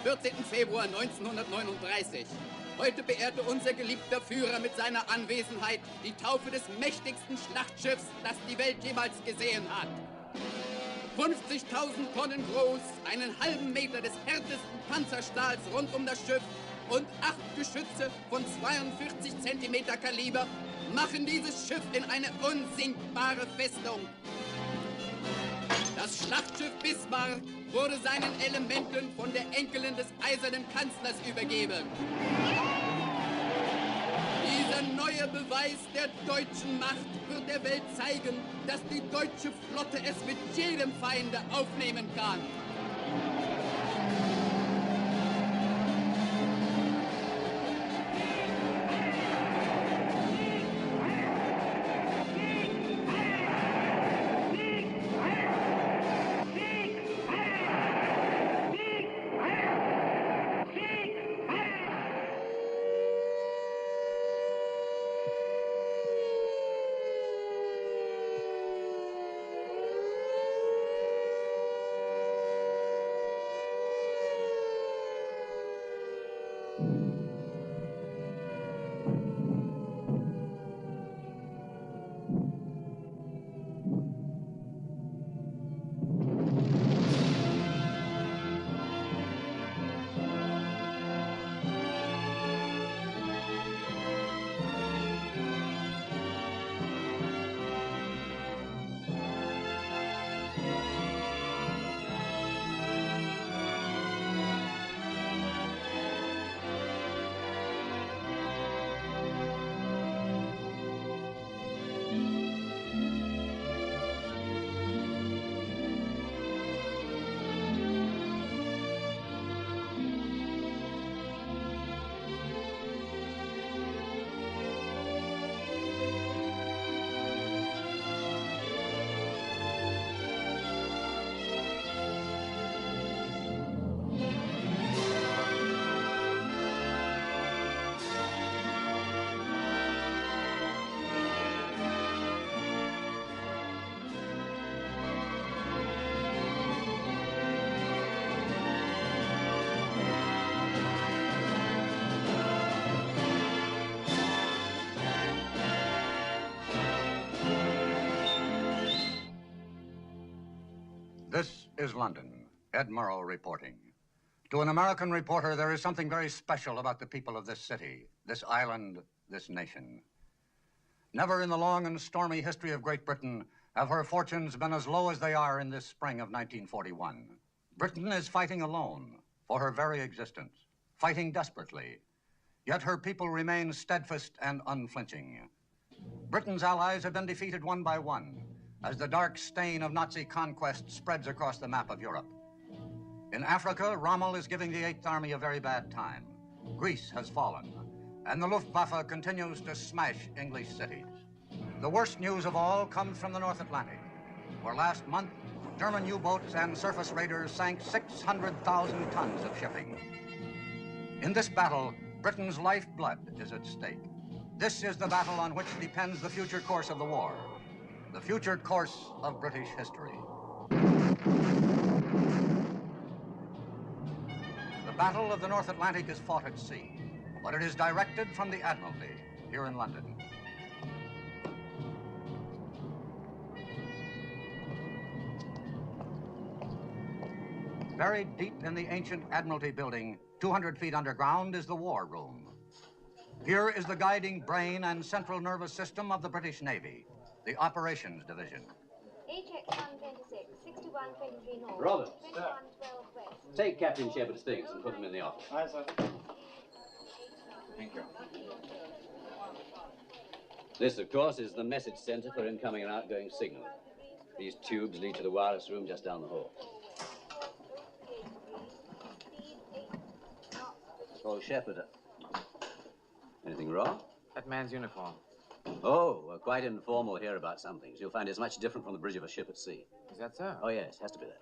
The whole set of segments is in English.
14. Februar 1939. Heute beehrte unser geliebter Führer mit seiner Anwesenheit die Taufe des mächtigsten Schlachtschiffs, das die Welt jemals gesehen hat. 50.000 Tonnen groß, einen halben Meter des härtesten Panzerstahls rund um das Schiff und 8 Geschütze von 42 Zentimeter Kaliber machen dieses Schiff in eine unsinkbare Festung. Das Schlachtschiff Bismarck wurde seinen Elementen von der Enkelin des eisernen Kanzlers übergeben. Dieser neue Beweis der deutschen Macht wird der Welt zeigen, dass die deutsche Flotte es mit jedem Feinde aufnehmen kann. This is London. Ed Murrow reporting. To an American reporter, there is something very special about the people of this city, this island, this nation. Never in the long and stormy history of Great Britain have her fortunes been as low as they are in this spring of 1941. Britain is fighting alone for her very existence, fighting desperately. Yet her people remain steadfast and unflinching. Britain's allies have been defeated one by one as the dark stain of Nazi conquest spreads across the map of Europe. In Africa, Rommel is giving the Eighth Army a very bad time. Greece has fallen, and the Luftwaffe continues to smash English cities. The worst news of all comes from the North Atlantic, where last month, German U-boats and surface raiders sank 600,000 tons of shipping. In this battle, Britain's lifeblood is at stake. This is the battle on which depends the future course of the war, the future course of British history. The Battle of the North Atlantic is fought at sea, but it is directed from the Admiralty here in London. Buried deep in the ancient Admiralty building, 200 feet underground, is the War Room. Here is the guiding brain and central nervous system of the British Navy, the Operations Division. HX 126, 6123 North. Robert, 2112 West. take Captain Shepard's things and put them in the office. Aye, sir. Thank you. This, of course, is the message center for incoming and outgoing signal. These tubes lead to the wireless room just down the hall. Oh, Shepard. Anything wrong? That man's uniform. Oh, we're quite informal here about some things. You'll find it's much different from the bridge of a ship at sea. Is that so? Oh, yes, has to be that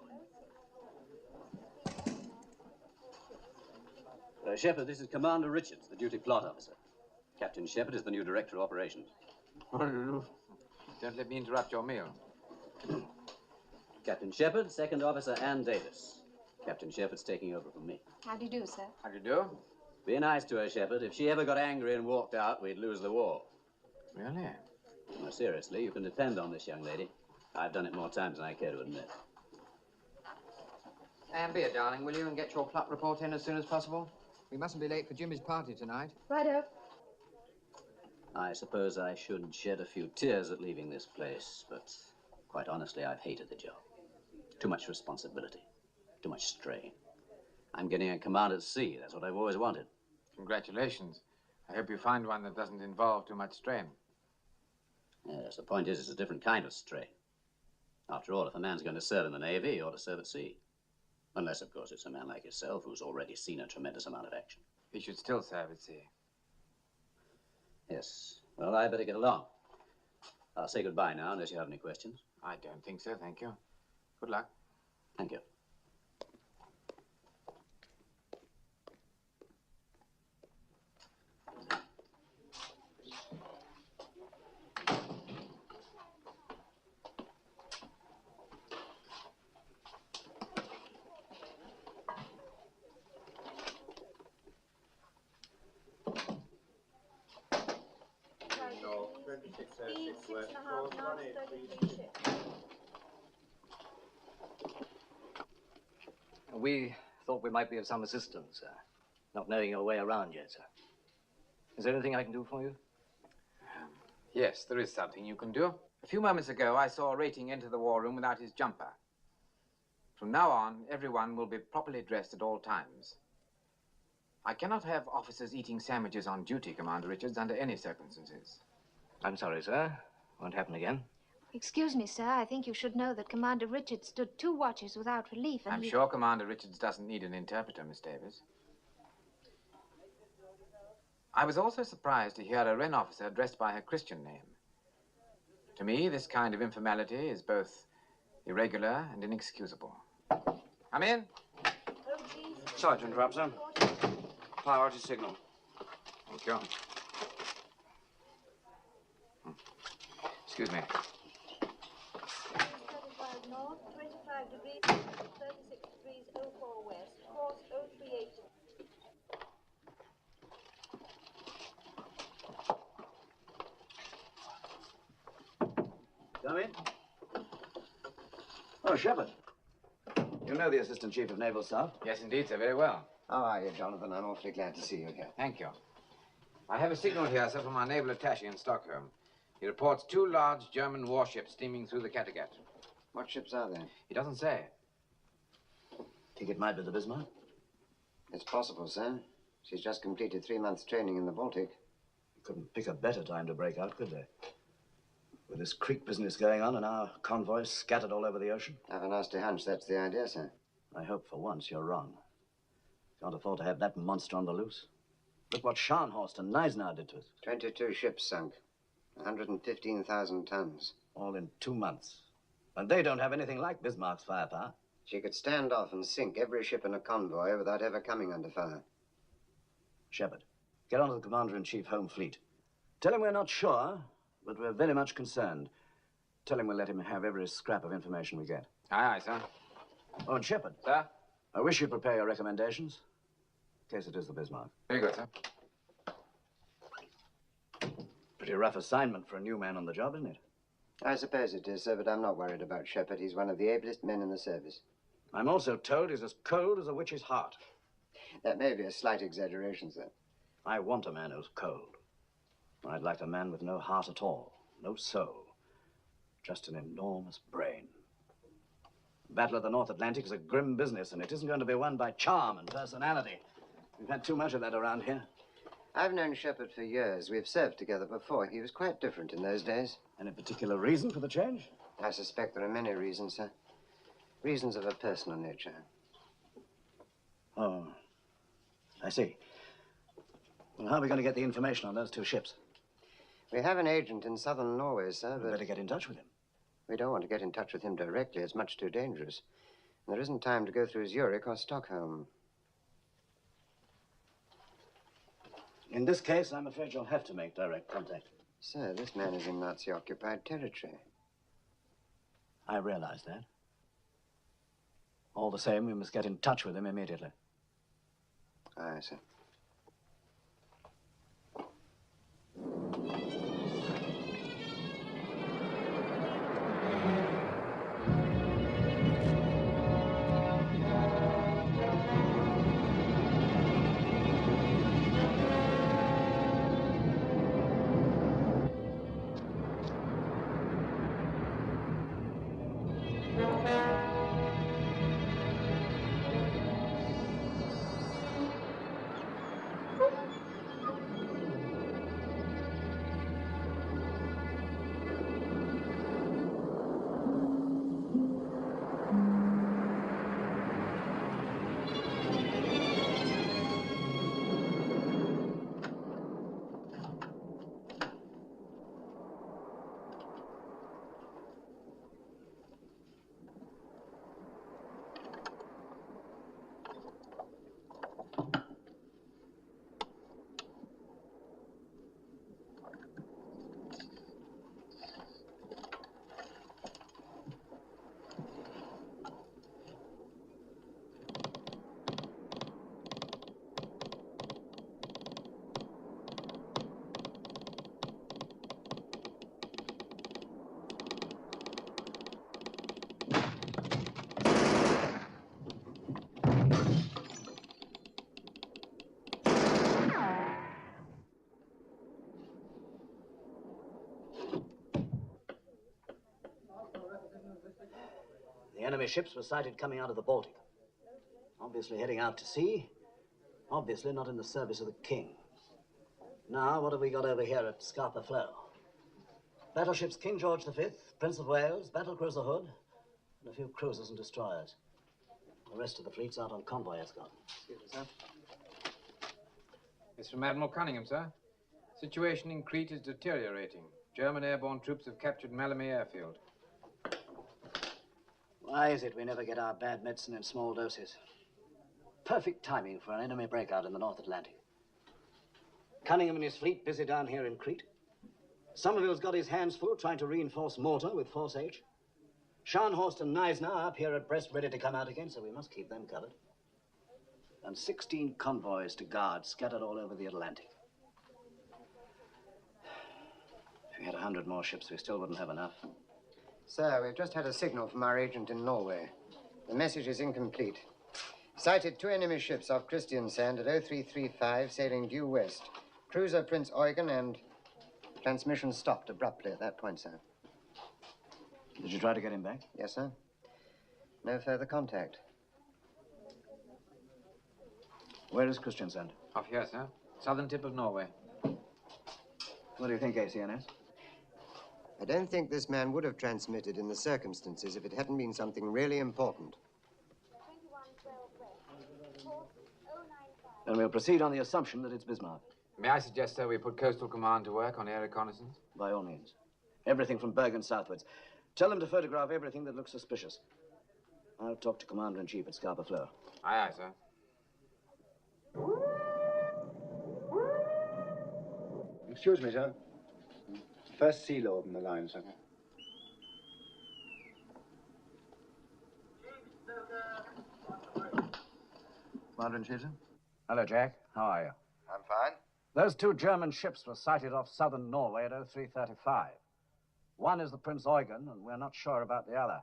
way. Shepard, this is Commander Richards, the duty plot officer. Captain Shepard is the new director of operations. Don't let me interrupt your meal. Captain Shepard, second officer Ann Davis. Captain Shepherd's taking over from me. How do you do, sir? How do you do? Be nice to her, Shepherd. If she ever got angry and walked out, we'd lose the war. Really? No, seriously, you can depend on this young lady. I've done it more times than I care to admit. And beer, darling, will you, and get your plot report in as soon as possible? We mustn't be late for Jimmy's party tonight. Righto. I suppose I should shed a few tears at leaving this place, but quite honestly, I've hated the job. Too much responsibility, too much strain. I'm getting a command at sea. That's what I've always wanted. Congratulations. I hope you find one that doesn't involve too much strain. Yes, the point is, it's a different kind of strain. After all, if a man's going to serve in the Navy, he ought to serve at sea. Unless, of course, it's a man like yourself who's already seen a tremendous amount of action. He should still serve at sea. Yes. Well, I better get along. I'll say goodbye now, unless you have any questions. I don't think so, thank you. Good luck. Thank you. Speed 6.5 knots, 33 ships. We thought we might be of some assistance, sir. Not knowing your way around yet, sir. Is there anything I can do for you? Yes, there is something you can do. A few moments ago, I saw a rating enter the war room without his jumper. From now on, everyone will be properly dressed at all times. I cannot have officers eating sandwiches on duty, Commander Richards, under any circumstances. I'm sorry, sir. Won't happen again. Excuse me, sir. I think you should know that Commander Richards stood 2 watches without relief, and I'm sure Commander Richards doesn't need an interpreter, Miss Davis. I was also surprised to hear a Wren officer addressed by her Christian name. To me, this kind of informality is both irregular and inexcusable. Come in. Sorry to interrupt, sir. Priority signal. Thank you. Excuse me. 35 north, 25 degrees, 36 degrees, 04 west, course 038. Come in. Oh, Shepherd. You know the Assistant Chief of Naval Staff? Yes, indeed, sir. Very well. How are you, Jonathan? I'm awfully glad to see you here. Thank you. I have a signal here, sir, from our naval attaché in Stockholm. He reports 2 large German warships steaming through the Kattegat. What ships are they? He doesn't say. Think it might be the Bismarck? It's possible, sir. She's just completed 3 months training in the Baltic. Couldn't pick a better time to break out, could they? With this creek business going on and our convoys scattered all over the ocean? I have a nasty hunch that's the idea, sir. I hope for once you're wrong. Can't afford to have that monster on the loose. Look what Scharnhorst and Neisner did to us. 22 ships sunk. 115,000 tons. All in 2 months. And they don't have anything like Bismarck's firepower. She could stand off and sink every ship in a convoy without ever coming under fire. Shepherd, get on to the Commander-in-Chief Home Fleet. Tell him we're not sure, but we're very much concerned. Tell him we'll let him have every scrap of information we get. Aye, aye, sir. Oh, and Shepherd. Sir? I wish you'd prepare your recommendations, in case it is the Bismarck. Very good, sir. Pretty rough assignment for a new man on the job, isn't it? I suppose it is, sir, but I'm not worried about Shepherd. He's one of the ablest men in the service. I'm also told he's as cold as a witch's heart. That may be a slight exaggeration, sir. I want a man who's cold. I'd like a man with no heart at all, no soul, just an enormous brain. The Battle of the North Atlantic is a grim business, and it isn't going to be won by charm and personality. We've had too much of that around here. I've known Shepherd for years. We've served together before. He was quite different in those days. Any particular reason for the change? I suspect there are many reasons, sir. Reasons of a personal nature. Oh, I see. Well, how are we going to get the information on those 2 ships? We have an agent in southern Norway, sir, We but better get in touch with him. we don't want to get in touch with him directly. It's much too dangerous. And there isn't time to go through Zurich or Stockholm. In this case, I'm afraid you'll have to make direct contact. Sir, this man is in Nazi-occupied territory. I realize that. All the same, we must get in touch with him immediately. Aye, sir. The enemy ships were sighted coming out of the Baltic. Obviously heading out to sea. Obviously not in the service of the king. Now, what have we got over here at Scapa Flow? Battleships King George V, Prince of Wales, battlecruiser Hood, and a few cruisers and destroyers. The rest of the fleet's out on convoy escort. Excuse me, sir. It's from Admiral Cunningham, sir. Situation in Crete is deteriorating. German airborne troops have captured Malmö airfield. Why is it we never get our bad medicine in small doses? Perfect timing for an enemy breakout in the North Atlantic. Cunningham and his fleet busy down here in Crete. Somerville's got his hands full trying to reinforce Malta with Force H. Scharnhorst and Neisner are up here at Brest ready to come out again, so we must keep them covered. And 16 convoys to guard scattered all over the Atlantic. If we had 100 more ships, we still wouldn't have enough. Sir, we've just had a signal from our agent in Norway. The message is incomplete. Sighted 2 enemy ships off Christiansand at 0335, sailing due west. Cruiser Prince Eugen and transmission stopped abruptly at that point, sir. Did you try to get him back? Yes, sir. No further contact. Where is Christiansand? Off here, sir. Southern tip of Norway. What do you think, ACNS? I don't think this man would have transmitted in the circumstances if it hadn't been something really important. 2112 West. Course 095. Then we'll proceed on the assumption that it's Bismarck. May I suggest, sir, we put Coastal Command to work on air reconnaissance? By all means. Everything from Bergen southwards. Tell them to photograph everything that looks suspicious. I'll talk to Commander-in-Chief at Scapa Flow. Aye, aye, sir. Excuse me, sir. First Sea Lord in the line, sir. Commander-in-Chief, sir? Hello, Jack. How are you? I'm fine. Those 2 German ships were sighted off southern Norway at 0335. One is the Prince Eugen, and we're not sure about the other.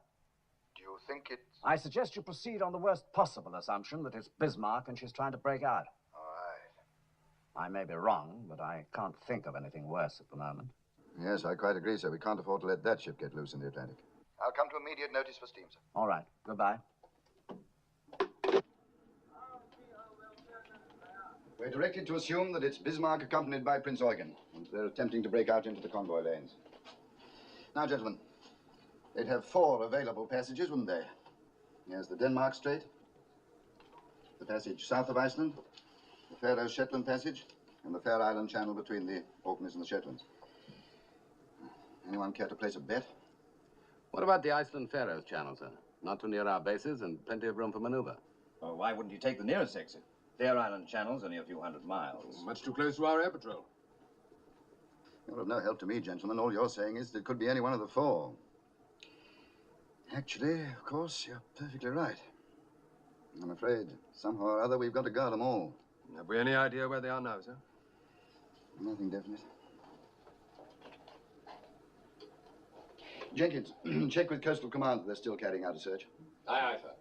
Do you think it's... I suggest you proceed on the worst possible assumption that it's Bismarck and she's trying to break out. All right. I may be wrong, but I can't think of anything worse at the moment. Yes, I quite agree, sir. We can't afford to let that ship get loose in the Atlantic. I'll come to immediate notice for steam, sir. All right. Goodbye. We're directed to assume that it's Bismarck accompanied by Prince Eugen, and they're attempting to break out into the convoy lanes. Now, gentlemen, they'd have 4 available passages, wouldn't they? There's the Denmark Strait, the passage south of Iceland, the Faroe-Shetland Passage, and the Fair Island Channel between the Orkneys and the Shetlands. Anyone care to place a bet? What about the Iceland-Faroes Channel, sir? Not too near our bases and plenty of room for maneuver. Well, why wouldn't you take the nearest exit? Fair Island Channel's only a few hundred miles. Much too close to our air patrol. You're of no help to me, gentlemen. All you're saying is that it could be any one of the 4. Actually, of course, you're perfectly right. I'm afraid somehow or other we've got to guard them all. Have we any idea where they are now, sir? Nothing definite. Jenkins, check with Coastal Command that they're still carrying out a search. Aye, aye, sir.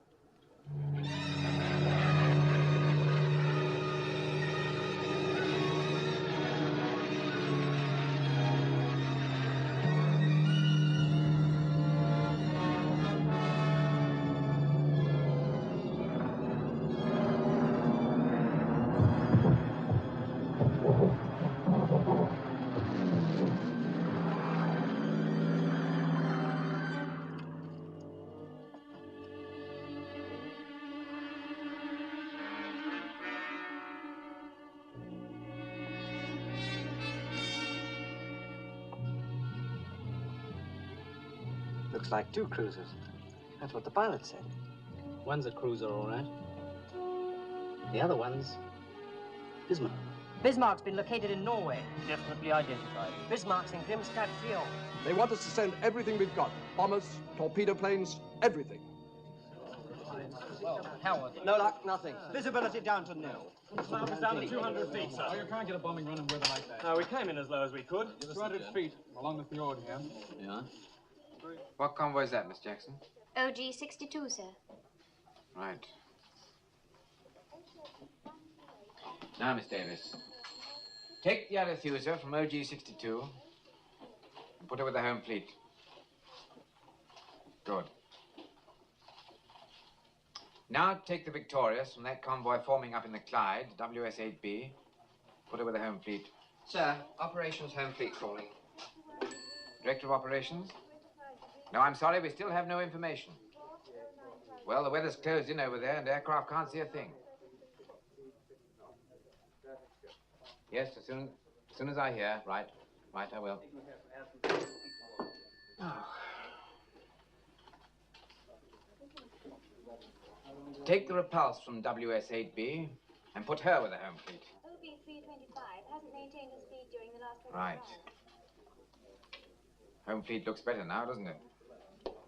Looks like 2 cruisers. That's what the pilot said. One's a cruiser, all right. The other one's Bismarck. Bismarck's been located in Norway. Definitely identified. Bismarck's in Grimstad Fjord. They want us to send everything we've got. Bombers, torpedo planes, everything. Howard. No luck, nothing. Visibility down to nil. It's down to 200 feet, sir. Oh, you can't get a bombing run in weather like that. No, we came in as low as we could. 200 feet along the fjord here. Yeah? What convoy is that, Miss Jackson? OG62, sir. Right. Now, Miss Davis, take the Arethusa from OG62 and put her with the home fleet. Good. Now take the Victorious from that convoy forming up in the Clyde, WS-8B, put her with the home fleet. Sir, operations home fleet calling. Director of Operations? No, I'm sorry, we still have no information. Well, the weather's closed in over there and aircraft can't see a thing. Yes, as soon as I hear. Right, I will. Oh. Take the Repulse from WS-8B and put her with the home fleet. OB325 hasn't maintained his speed during the last 24 Right. hours. Home fleet looks better now, doesn't it?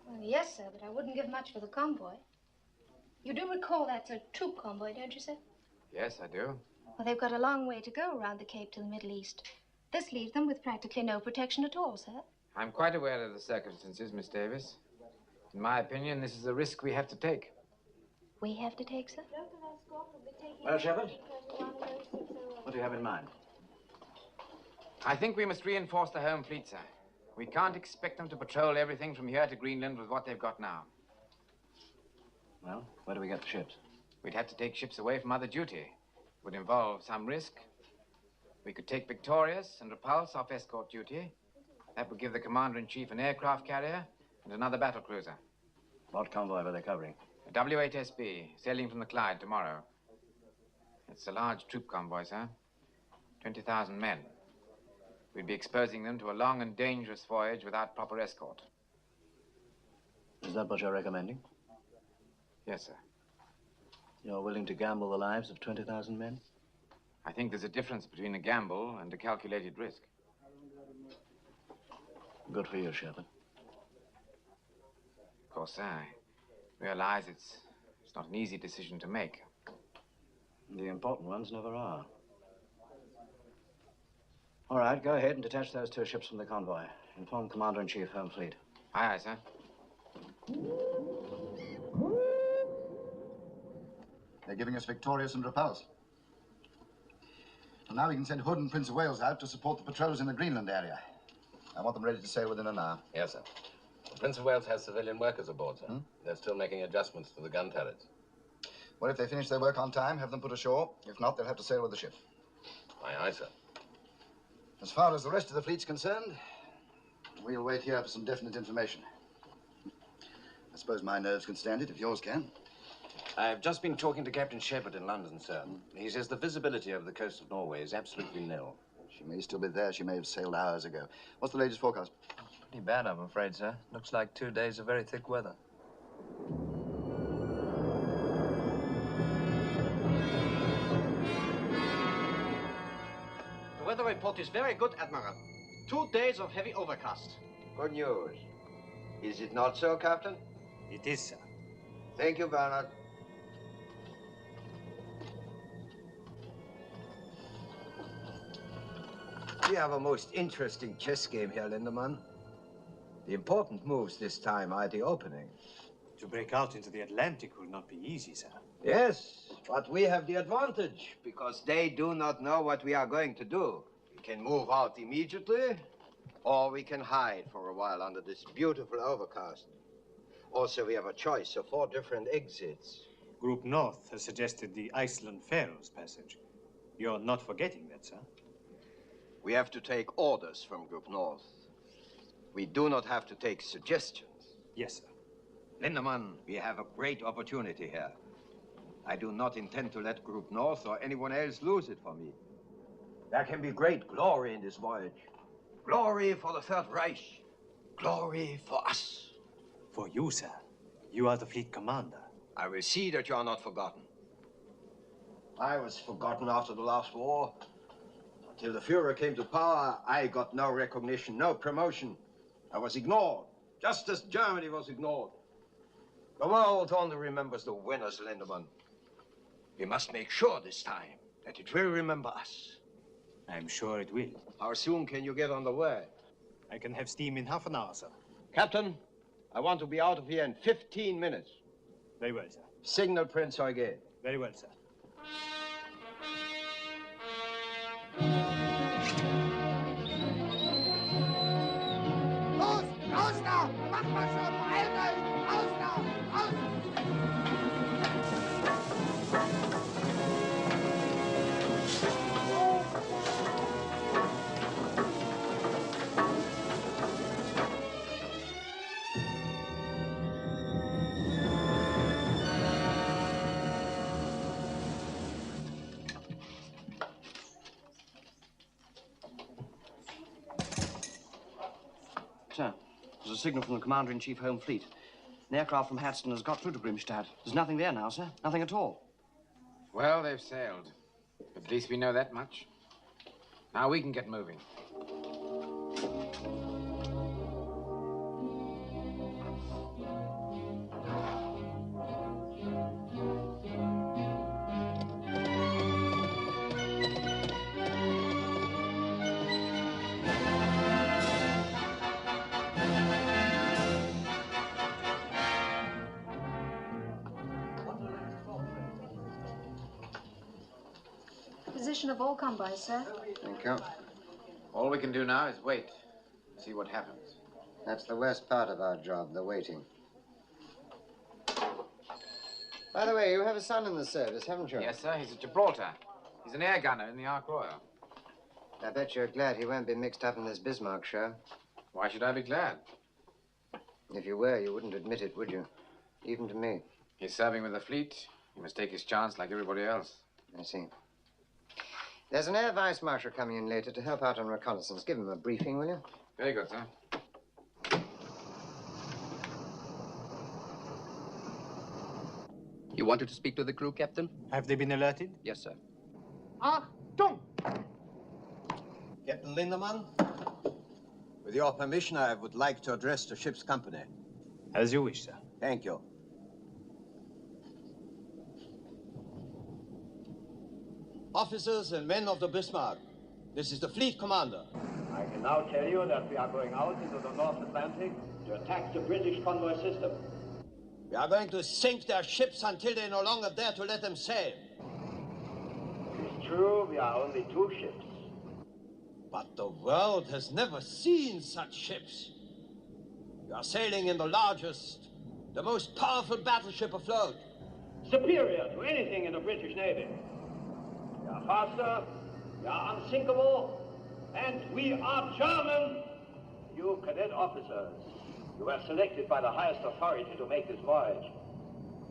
Well, yes, sir, but I wouldn't give much for the convoy. You do recall that's a troop convoy, don't you, sir? Yes, I do. Well, they've got a long way to go around the Cape to the Middle East. This leaves them with practically no protection at all, sir. I'm quite aware of the circumstances, Miss Davis. In my opinion, this is a risk we have to take. We have to take, sir? Well, Shepard, what do you have in mind? I think we must reinforce the home fleet, sir. We can't expect them to patrol everything from here to Greenland with what they've got now. Well, where do we get the ships? We'd have to take ships away from other duty. It would involve some risk. We could take Victorious and Repulse off escort duty. That would give the Commander-in-Chief an aircraft carrier and another battle cruiser. What convoy were they covering? A W8SB, sailing from the Clyde tomorrow. It's a large troop convoy, sir. 20,000 men. We'd be exposing them to a long and dangerous voyage without proper escort. Is that what you're recommending? Yes, sir. You're willing to gamble the lives of 20,000 men? I think there's a difference between a gamble and a calculated risk. Good for you, Shepard. Of course, sir, I realize it's not an easy decision to make. The important ones never are. All right, go ahead and detach those 2 ships from the convoy. Inform Commander-in-Chief, Home Fleet. Aye, aye, sir. They're giving us Victorious and Repulse. So now we can send Hood and Prince of Wales out to support the patrols in the Greenland area. I want them ready to sail within an hour. Yes, sir. The Prince of Wales has civilian workers aboard, sir. They're still making adjustments to the gun turrets. Well, if they finish their work on time, have them put ashore. If not, they'll have to sail with the ship. Aye, aye, sir. As far as the rest of the fleet's concerned, we'll wait here for some definite information. I suppose my nerves can stand it, if yours can. I've just been talking to Captain Shepard in London, sir. He says the visibility over the coast of Norway is absolutely nil. She may still be there. She may have sailed hours ago. What's the latest forecast? Pretty bad, I'm afraid, sir. Looks like 2 days of very thick weather. The weather report is very good, Admiral. 2 days of heavy overcast. Good news. Is it not so, Captain? It is, sir. Thank you, Bernard. We have a most interesting chess game here, Lindemann. The important moves this time are the opening. To break out into the Atlantic will not be easy, sir. Yes, but we have the advantage because they do not know what we are going to do. We can move out immediately, or we can hide for a while under this beautiful overcast. Also, we have a choice of 4 different exits. Group North has suggested the Iceland-Faroes passage. You're not forgetting that, sir? We have to take orders from Group North. We do not have to take suggestions. Yes, sir. Lindemann, we have a great opportunity here. I do not intend to let Group North or anyone else lose it for me. There can be great glory in this voyage. Glory for the Third Reich. Glory for us. For you, sir. You are the fleet commander. I will see that you are not forgotten. I was forgotten after the last war. Until the Führer came to power, I got no recognition, no promotion. I was ignored, just as Germany was ignored. The world only remembers the winners, Lindemann. We must make sure this time that it will remember us. I'm sure it will. How soon can you get on the way? I can have steam in half an hour, sir. Captain, I want to be out of here in 15 minutes. Very well, sir. Signal Prince Eugen. Very well, sir. Los! Raus da! Mach mal schon! Beeilt euch! Raus da! Raus! Sir, there's a signal from the Commander-in-Chief Home Fleet. An aircraft from Hadston has got through to Grimstad. There's nothing there now, sir. Nothing at all. Well, they've sailed. At least we know that much. Now we can get moving. Position of all convoys, sir. Thank you. All we can do now is wait. See what happens. That's the worst part of our job, the waiting. By the way, you have a son in the service, haven't you? Yes, sir. He's at Gibraltar. He's an air gunner in the Ark Royal. I bet you're glad he won't be mixed up in this Bismarck show. Why should I be glad? If you were, you wouldn't admit it, would you? Even to me. He's serving with the fleet. He must take his chance like everybody else. I see. There's an air vice marshal coming in later to help out on reconnaissance. Give him a briefing, will you? Very good, sir. You wanted to speak to the crew, Captain? Have they been alerted? Yes, sir. Achtung! Captain Lindemann, with your permission, I would like to address the ship's company. As you wish, sir. Thank you. Officers and men of the Bismarck, this is the fleet commander. I can now tell you that we are going out into the North Atlantic to attack the British convoy system. We are going to sink their ships until they no longer dare to let them sail. It is true, we are only 2 ships. But the world has never seen such ships. We are sailing in the largest, the most powerful battleship afloat. Superior to anything in the British Navy. We are faster, we are unsinkable, and we are German. You cadet officers, you were selected by the highest authority to make this voyage.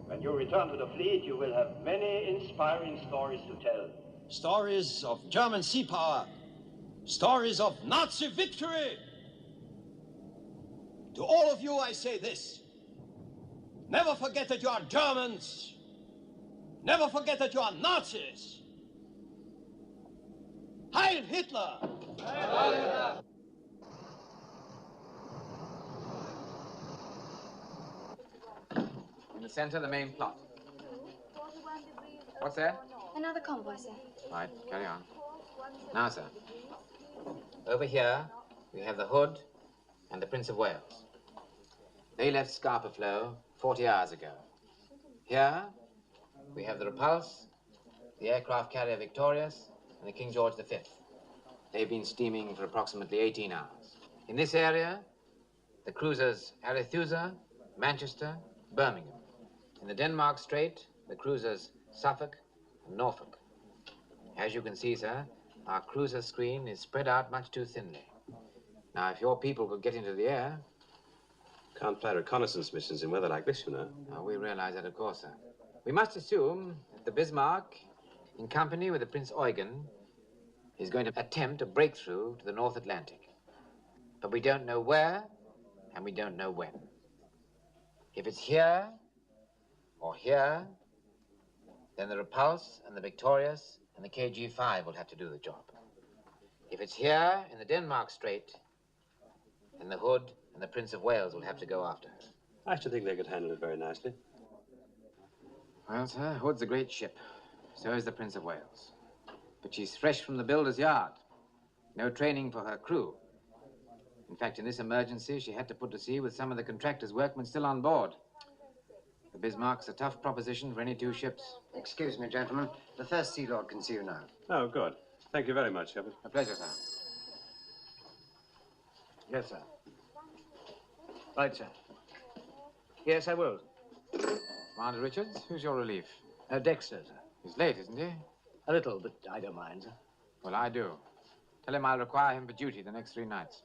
When you return to the fleet, you will have many inspiring stories to tell. Stories of German sea power. Stories of Nazi victory. To all of you, I say this. Never forget that you are Germans. Never forget that you are Nazis. Heil Hitler! Heil Hitler! In the center, the main plot. What's that? Another convoy, sir. Right, carry on. Now, sir. Over here, we have the Hood and the Prince of Wales. They left Scapa Flow 40 hours ago. Here, we have the Repulse, the aircraft carrier Victorious, and the King George V. They've been steaming for approximately 18 hours. In this area, the cruisers Arethusa, Manchester, Birmingham. In the Denmark Strait, the cruisers Suffolk and Norfolk. As you can see, sir, our cruiser screen is spread out much too thinly. Now, if your people could get into the air... Can't fly reconnaissance missions in weather like this, you know. Oh, we realize that, of course, sir. We must assume that the Bismarck, in company with the Prince Eugen, is going to attempt a breakthrough to the North Atlantic. But we don't know where, and we don't know when. If it's here, or here, then the Repulse and the Victorious and the KG-5 will have to do the job. If it's here, in the Denmark Strait, then the Hood and the Prince of Wales will have to go after her. I should think they could handle it very nicely. Well, sir, Hood's a great ship. So is the Prince of Wales. But she's fresh from the builder's yard. No training for her crew. In fact, in this emergency, she had to put to sea with some of the contractor's workmen still on board. The Bismarck's a tough proposition for any two ships. Excuse me, gentlemen. The First Sea Lord can see you now. Oh, good. Thank you very much, Shepard. A pleasure, sir. Yes, sir. Right, sir. Yes, I will. Commander Richards, who's your relief? Dexter, sir. He's late, isn't he? A little, but I don't mind, sir. Well, I do. Tell him I'll require him for duty the next 3 nights.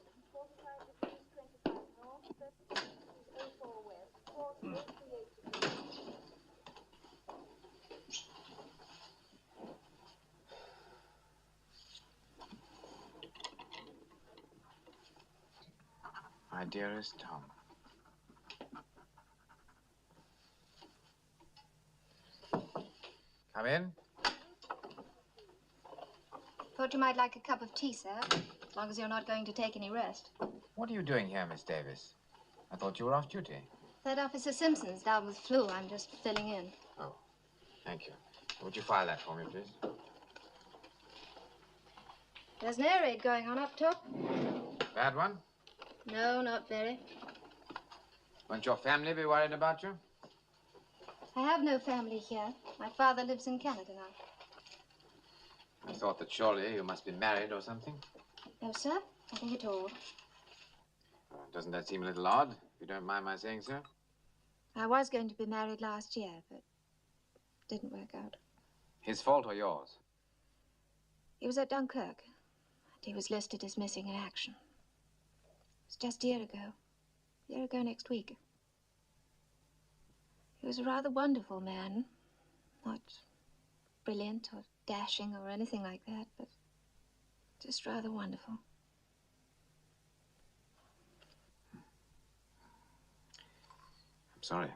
My dearest Tom. Come in. Thought you might like a cup of tea, sir, as long as you're not going to take any rest. What are you doing here, Miss Davis? I thought you were off duty. Third Officer Simpson's down with flu. I'm just filling in. Oh, thank you. Would you file that for me, please? There's an air raid going on up top. Bad one? No, not very. Won't your family be worried about you? I have no family here. My father lives in Canada now. I thought that surely you must be married or something. No, sir. Nothing at all. Doesn't that seem a little odd, if you don't mind my saying so? I was going to be married last year, but didn't work out. His fault or yours? He was at Dunkirk, and he was listed as missing in action. It was just a year ago next week. He was a rather wonderful man. Not brilliant or dashing or anything like that, but just rather wonderful. I'm sorry.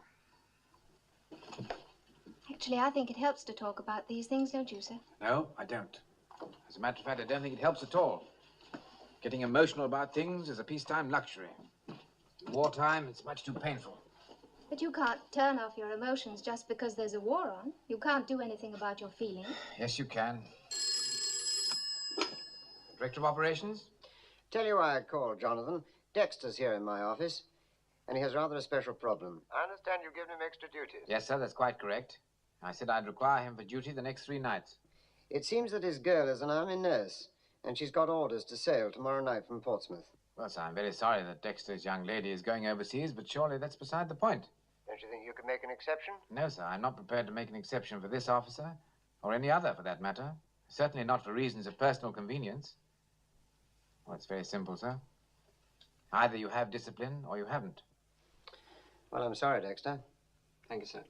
Actually, I think it helps to talk about these things, don't you, sir? No, I don't. As a matter of fact, I don't think it helps at all. Getting emotional about things is a peacetime luxury. In wartime, it's much too painful. But you can't turn off your emotions just because there's a war on. You can't do anything about your feelings. Yes, you can. Director of Operations? Tell you why I called, Jonathan. Dexter's here in my office, and he has rather a special problem. I understand you've given him extra duties. Yes, sir, that's quite correct. I said I'd require him for duty the next 3 nights. It seems that his girl is an army nurse, and she's got orders to sail tomorrow night from Portsmouth. Well, sir, I'm very sorry that Dexter's young lady is going overseas, but surely that's beside the point. Don't you think you could make an exception? No, sir, I'm not prepared to make an exception for this officer, or any other for that matter. Certainly not for reasons of personal convenience. Well, it's very simple, sir. Either you have discipline or you haven't. Well, I'm sorry, Dexter. Thank you, sir.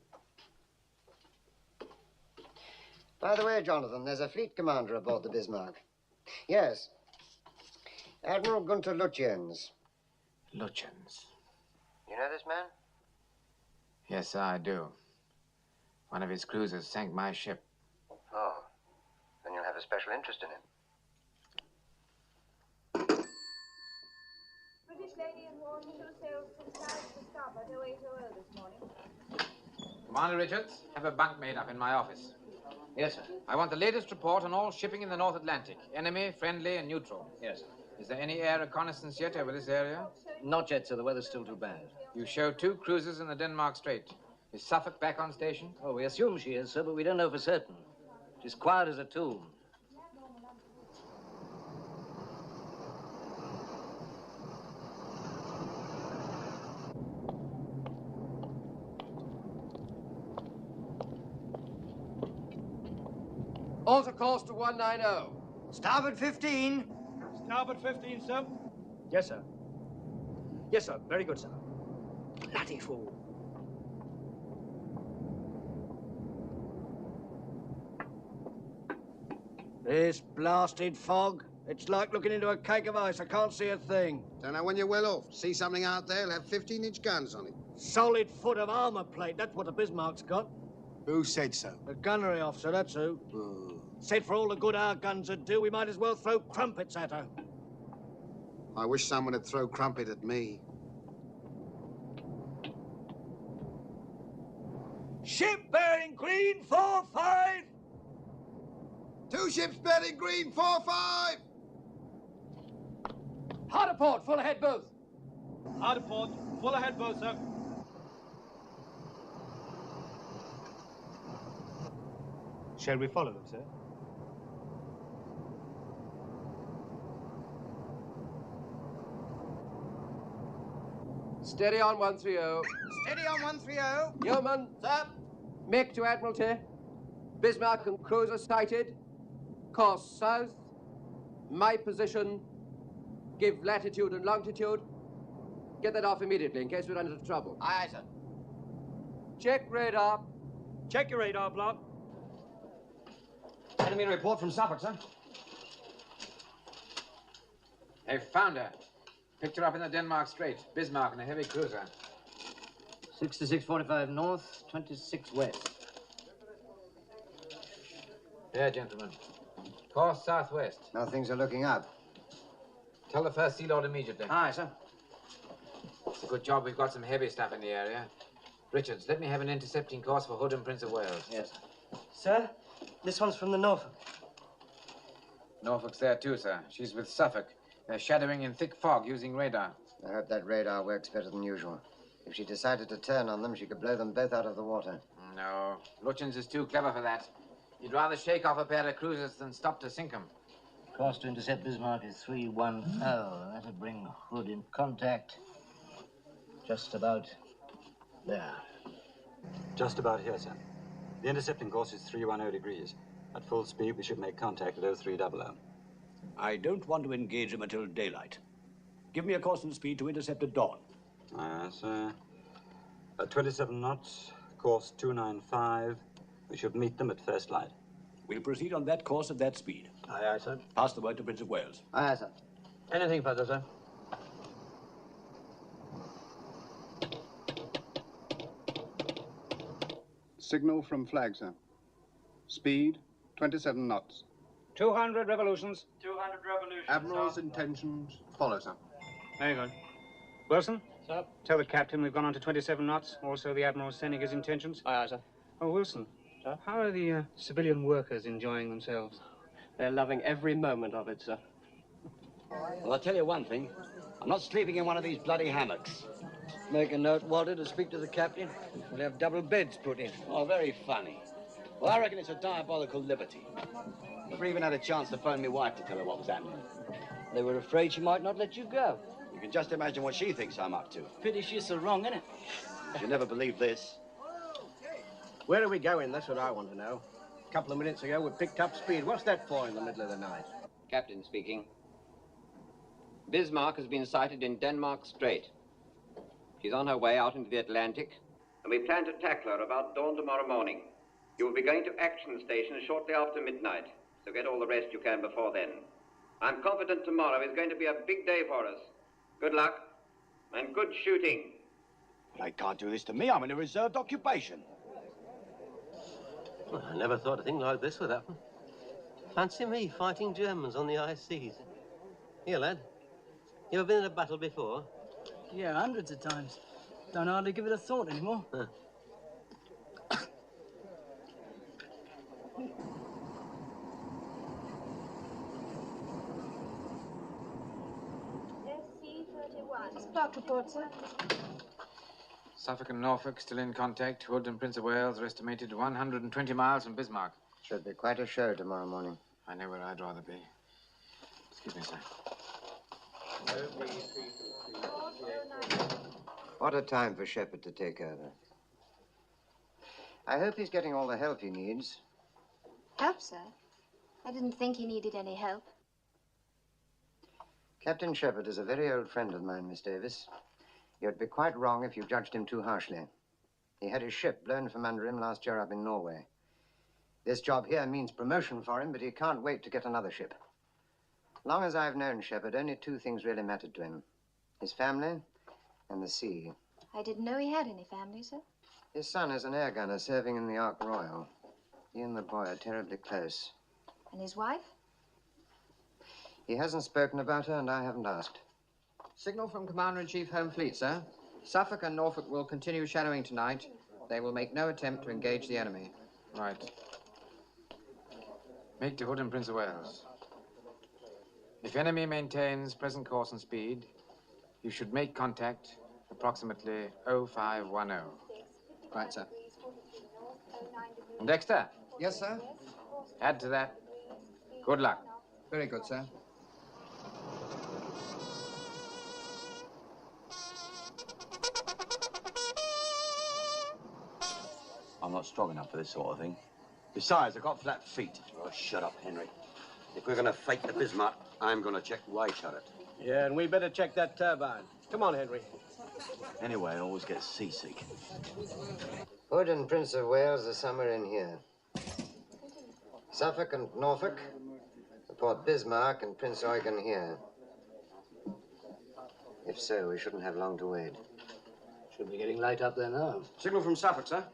By the way, Jonathan, there's a fleet commander aboard the Bismarck. Yes. Admiral Gunther Lutyens. Lutyens? You know this man? Yes, sir, I do. One of his cruisers sank my ship. Oh. Then you'll have a special interest in him. British lady in war, 2 sails to south to starboard, 0800 this morning. Commander Richards, have a bunk made up in my office. Yes, sir. I want the latest report on all shipping in the North Atlantic. Enemy, friendly, and neutral. Yes, sir. Is there any air reconnaissance yet over this area? Not yet, sir. The weather's still too bad. You show 2 cruisers in the Denmark Strait. Is Suffolk back on station? Oh, we assume she is, sir, but we don't know for certain. She's quiet as a tomb. Alter course to 190. Starboard 15. Starboard 15, sir. Yes, sir. Yes, sir. Very good, sir. Bloody fool. This blasted fog. It's like looking into a cake of ice. I can't see a thing. Don't know when you're well off. See something out there, it'll have 15-inch guns on it. Solid foot of armor plate. That's what the Bismarck's got. Who said so? The gunnery officer, that's who. Said for all the good our guns would do, we might as well throw crumpets at her. I wish someone would throw crumpet at me. Ship bearing green 4-5. 2 ships bearing green 4-5. Hard a port, full ahead both. Hard a port, full ahead both, sir. Shall we follow them, sir? Steady on 130. Steady on 130. Yeoman. Sir. Make to Admiralty. Bismarck and cruiser sighted. Course south. My position. Give latitude and longitude. Get that off immediately in case we run into trouble. Aye, aye, sir. Check radar. Check your radar block. Enemy report from Suffolk, sir. They've found her. Picked her up in the Denmark Strait. Bismarck in a heavy cruiser. 6645 north, 26 west. There, gentlemen. Course southwest. Now things are looking up. Tell the First Sea Lord immediately. Aye, sir. It's a good job we've got some heavy stuff in the area. Richards, let me have an intercepting course for Hood and Prince of Wales. Yes. Sir, this one's from the Norfolk. Norfolk's there too, sir. She's with Suffolk. They're shadowing in thick fog using radar. I hope that radar works better than usual. If she decided to turn on them, she could blow them both out of the water. No, Lutyens is too clever for that. He'd rather shake off a pair of cruisers than stop to sink them. Course to intercept Bismarck is 310. That'll bring Hood in contact. Just about there. Just about here, sir. The intercepting course is 310 degrees. At full speed, we should make contact at 0300. I don't want to engage them until daylight. Give me a course and speed to intercept at dawn. Sir. At 27 knots, course 295. We should meet them at first light. We'll proceed on that course at that speed. Aye, aye, sir. Pass the word to Prince of Wales. Aye, sir. Anything further, sir? Signal from flag, sir. Speed, 27 knots. 200 revolutions. 200 revolutions. Admiral's intentions follow, sir. There you go. Wilson? Sir? Tell the captain we've gone on to 27 knots. Also, the Admiral's sending his intentions. Aye, aye, sir. Oh, Wilson. Sir? How are the civilian workers enjoying themselves? They're loving every moment of it, sir. Well, I'll tell you one thing. I'm not sleeping in one of these bloody hammocks. Make a note, Walter, to speak to the captain. We'll have double beds put in. Oh, very funny. Well, I reckon it's a diabolical liberty. Never even had a chance to phone my wife to tell her what was happening. They were afraid she might not let you go. You can just imagine what she thinks I'm up to. Pity she's so wrong, isn't it? She'll never believe this. Where are we going? That's what I want to know. A couple of minutes ago, we picked up speed. What's that for in the middle of the night? Captain speaking. Bismarck has been sighted in Denmark Strait. She's on her way out into the Atlantic, and we plan to tackle her about dawn tomorrow morning. You will be going to action stations shortly after midnight, so get all the rest you can before then. I'm confident tomorrow is going to be a big day for us. Good luck, and good shooting. They can't do this to me. I'm in a reserved occupation. Well, I never thought a thing like this would happen. Fancy me fighting Germans on the high seas. Here, lad. You ever been in a battle before? Yeah, hundreds of times. Don't hardly give it a thought anymore. Huh. Plot report, sir. Suffolk and Norfolk still in contact. Hood and Prince of Wales are estimated 120 miles from Bismarck. Should be quite a show tomorrow morning. I know where I'd rather be. Excuse me, sir. What a time for Shepard to take over. I hope he's getting all the help he needs. Help, sir? I didn't think he needed any help. Captain Shepard is a very old friend of mine, Miss Davis. You'd be quite wrong if you judged him too harshly. He had his ship blown from under him last year up in Norway. This job here means promotion for him, but he can't wait to get another ship. Long as I've known Shepard, only two things really mattered to him. His family and the sea. I didn't know he had any family, sir. His son is an air gunner serving in the Ark Royal. He and the boy are terribly close. And his wife? He hasn't spoken about her, and I haven't asked. Signal from Commander-in-Chief Home Fleet, sir. Suffolk and Norfolk will continue shadowing tonight. They will make no attempt to engage the enemy. Right. Make to Hood and Prince of Wales. If enemy maintains present course and speed, you should make contact approximately 0510. Right, sir. And Dexter? Yes, sir? Add to that. Good luck. Very good, sir. I'm not strong enough for this sort of thing. Besides, I've got flat feet. Oh, shut up, Henry. If we're going to fight the Bismarck, I'm going to check Y turret. Yeah, and we better check that turbine. Come on, Henry. Anyway, I always get seasick. Hood and Prince of Wales are somewhere in here. Suffolk and Norfolk report Bismarck and Prince Eugen here. If so, we shouldn't have long to wait. Should be getting light up there now. Signal from Suffolk, sir.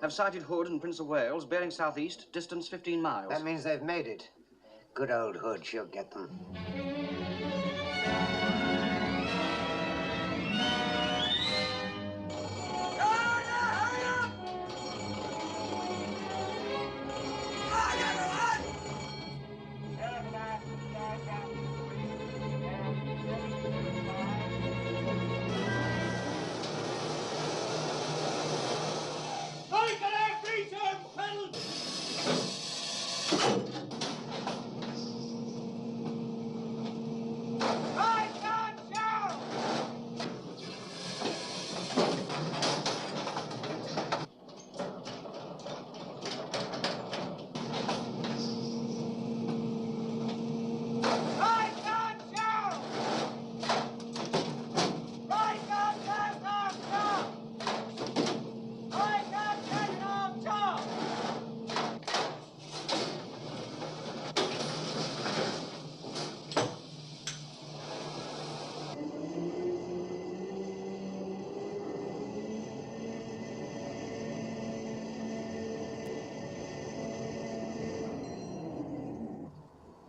Have sighted Hood and Prince of Wales, bearing southeast, distance 15 miles. That means they've made it. Good old Hood, she'll get them.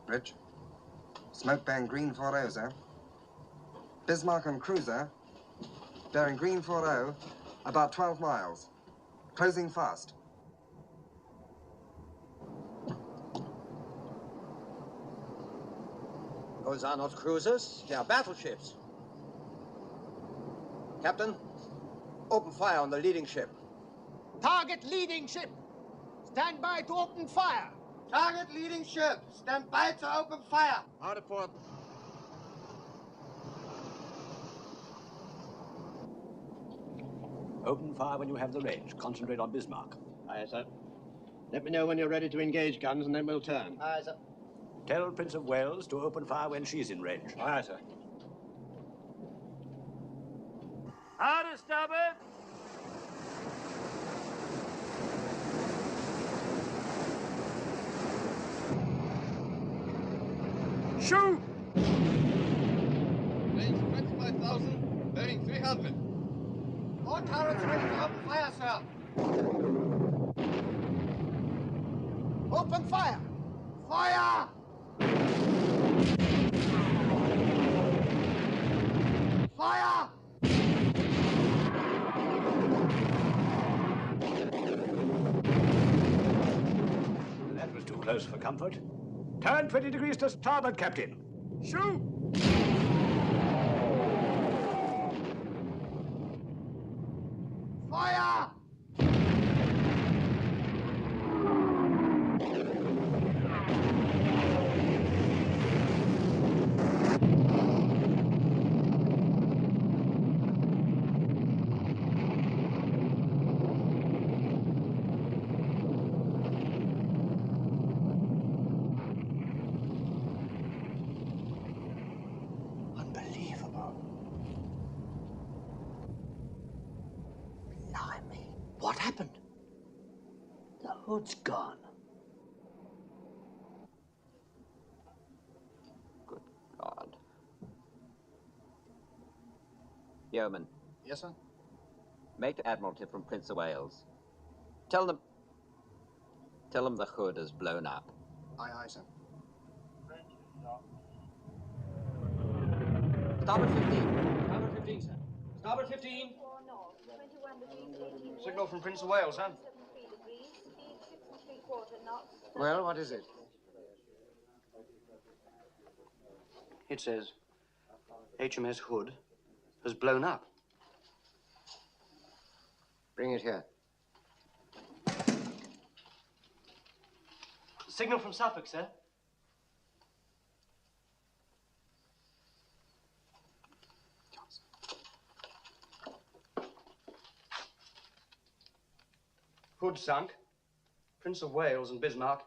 Bridge. Smoke bearing green 40, sir. Bismarck and cruiser bearing green 40, about 12 miles. Closing fast. Those are not cruisers, they are battleships. Captain, open fire on the leading ship. Target leading ship. Stand by to open fire. Target leading ship. Stand by to open fire. Out of port. Open fire when you have the range. Concentrate on Bismarck. Aye, sir. Let me know when you're ready to engage guns, and then we'll turn. Aye, sir. Tell Prince of Wales to open fire when she's in range. Aye, sir. How to stop it? Shoot! Range 25,000, bearing 300. All turrets ready to open fire, sir. Open fire! Fire! Fire! That was too close for comfort. Turn 20 degrees to starboard, Captain. Shoot! happened? The hood's gone. Good God. Yeoman. Yes, sir? Make the Admiralty from Prince of Wales. Tell them the hood has blown up. Aye, aye, sir. Starboard 15. Starboard 15, sir. Starboard 15. 4 north, 21 degrees 18 west. Signal from Prince of Wales, huh? 73 degrees, speed 6 3/4 knots. Well, what is it? It says HMS Hood has blown up. Bring it here. Signal from Suffolk, sir. Hood sunk. Prince of Wales and Bismarck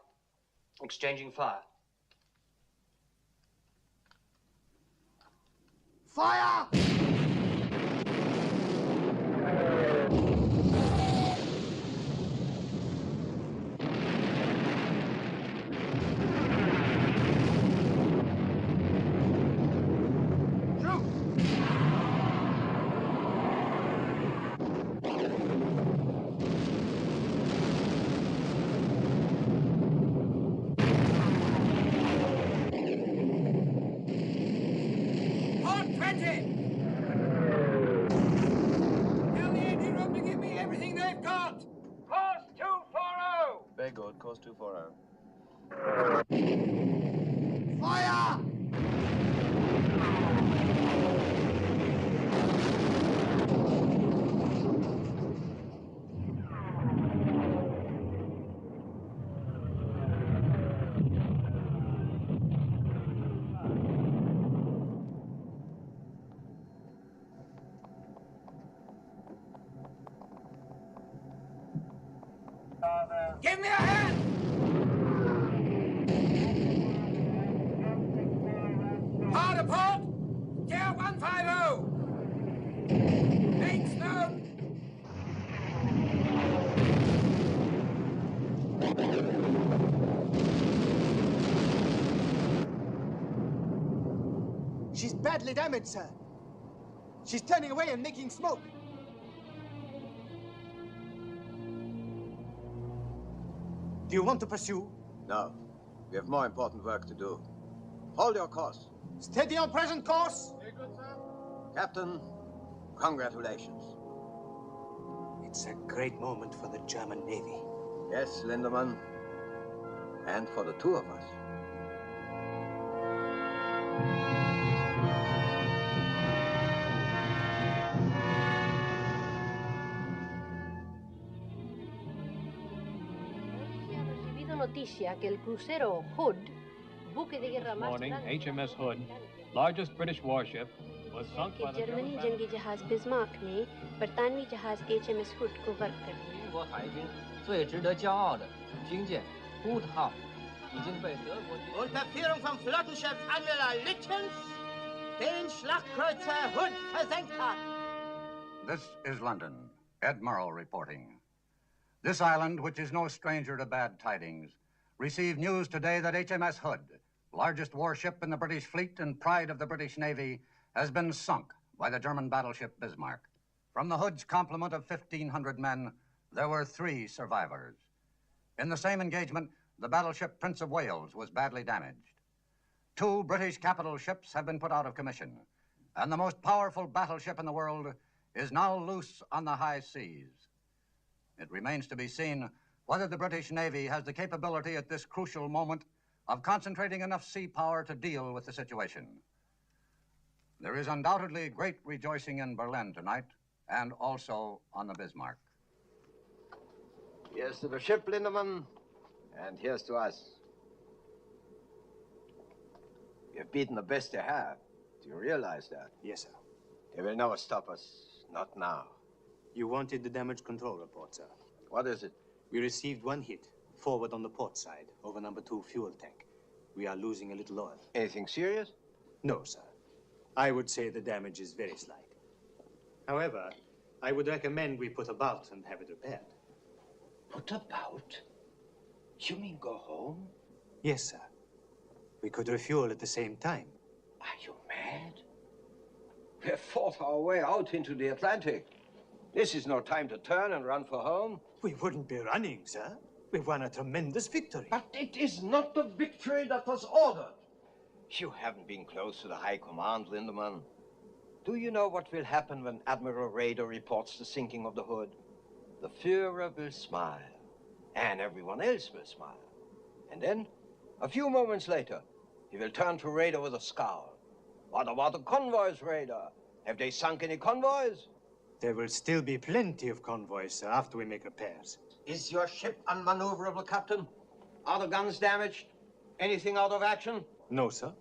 exchanging fire. Fire! Good, course 240. Fire! Give me a hand! Hard apart! Gear 150! Make snow! She's badly damaged, sir. She's turning away and making smoke. Do you want to pursue? No. We have more important work to do. Hold your course. Steady on present course. Very good, sir. Captain, congratulations. It's a great moment for the German Navy. Yes, Lindemann. And for the two of us. Noticia que el crucero Hood, buque de guerra más Morning, grande HMS Hood, largest British warship, was sunk by the Germany German जंगी जहाज Bismarck ने बरतानवी जहाज HMS Hood को गर्क कर दिया। 英国海军最值得骄傲的军舰 Hood 号已经被德国军 Unter Führung von Flottenchef Admiral Littens den Schlachtkreuzer Hood versenkt hat. This is London. Ed Murrow reporting. This island, which is no stranger to bad tidings, received news today that HMS Hood, largest warship in the British fleet and pride of the British Navy, has been sunk by the German battleship Bismarck. From the Hood's complement of 1,500 men, there were 3 survivors. In the same engagement, the battleship Prince of Wales was badly damaged. 2 British capital ships have been put out of commission, and the most powerful battleship in the world is now loose on the high seas. It remains to be seen whether the British Navy has the capability at this crucial moment of concentrating enough sea power to deal with the situation. There is undoubtedly great rejoicing in Berlin tonight, and also on the Bismarck. Here's to the ship, Lindemann, and here's to us. You've beaten the best you have. Do you realize that? Yes, sir. They will never stop us. Not now. You wanted the damage control report, sir. What is it? We received 1 hit, forward on the port side, over number 2 fuel tank. We are losing a little oil. Anything serious? No, sir. I would say the damage is very slight. However, I would recommend we put about and have it repaired. Put about? You mean go home? Yes, sir. We could refuel at the same time. Are you mad? We have fought our way out into the Atlantic. This is no time to turn and run for home. We wouldn't be running, sir. We've won a tremendous victory. But it is not the victory that was ordered. You haven't been close to the High Command, Lindemann. Do you know what will happen when Admiral Raeder reports the sinking of the Hood? The Führer will smile, and everyone else will smile. And then, a few moments later, he will turn to Raeder with a scowl. What about the convoys, Raeder? Have they sunk any convoys? There will still be plenty of convoys, sir, after we make repairs. Is your ship unmaneuverable, Captain? Are the guns damaged? Anything out of action? No, sir.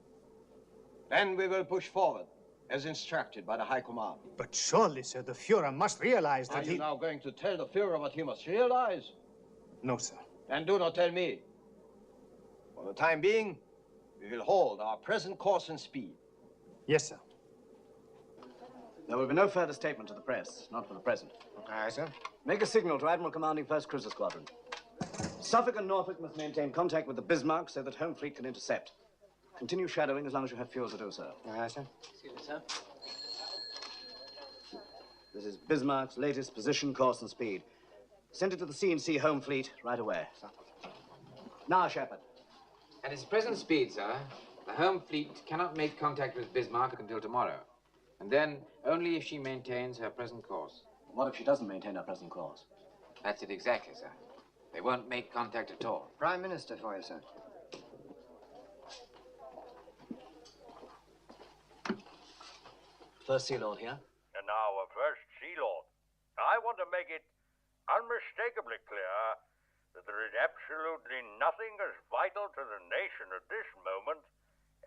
Then we will push forward, as instructed by the High Command. But surely, sir, the Führer must realize that Are you now going to tell the Führer what he must realize? No, sir. Then do not tell me. For the time being, we will hold our present course and speed. Yes, sir. There will be no further statement to the press, not for the present. Aye, sir. Make a signal to Admiral Commanding 1st Cruiser Squadron. Suffolk and Norfolk must maintain contact with the Bismarck so that Home Fleet can intercept. Continue shadowing as long as you have fuel to do so. Aye, sir. Excuse me, sir. This is Bismarck's latest position, course, and speed. Send it to the C&C Home Fleet right away. Sir. Now, Shepard. At its present speed, sir, the Home Fleet cannot make contact with Bismarck until tomorrow. And then only if she maintains her present course. What if she doesn't maintain her present course? That's it exactly, sir. They won't make contact at all. Prime Minister for you, sir. First Sea Lord here. And now, First Sea Lord, I want to make it unmistakably clear that there is absolutely nothing as vital to the nation at this moment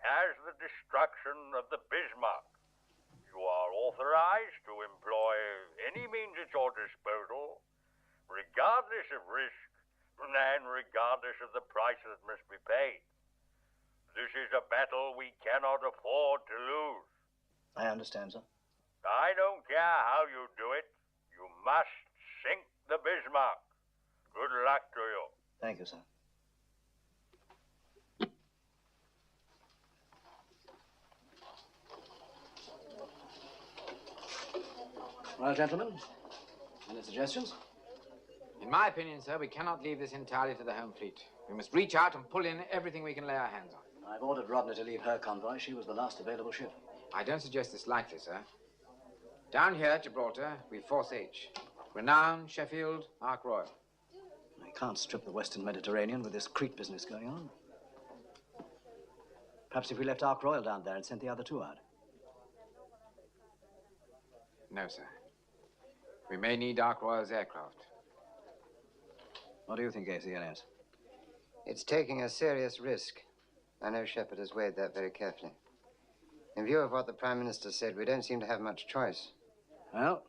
as the destruction of the Bismarck. You are authorized to employ any means at your disposal, regardless of risk and regardless of the price that must be paid. This is a battle we cannot afford to lose. I understand, sir. I don't care how you do it. You must sink the Bismarck. Good luck to you. Thank you, sir. Well, gentlemen, any suggestions? In my opinion, sir, we cannot leave this entirely to the Home Fleet. We must reach out and pull in everything we can lay our hands on. I've ordered Rodney to leave her convoy. She was the last available ship. I don't suggest this lightly, sir. Down here at Gibraltar, we've Force H. Renown, Sheffield, Ark Royal. I can't strip the Western Mediterranean with this Crete business going on. Perhaps if we left Ark Royal down there and sent the other two out. No, sir. We may need Ark Royal's aircraft. What do you think, ACLS? It's taking a serious risk. I know Shepard has weighed that very carefully. In view of what the Prime Minister said, we don't seem to have much choice. Well,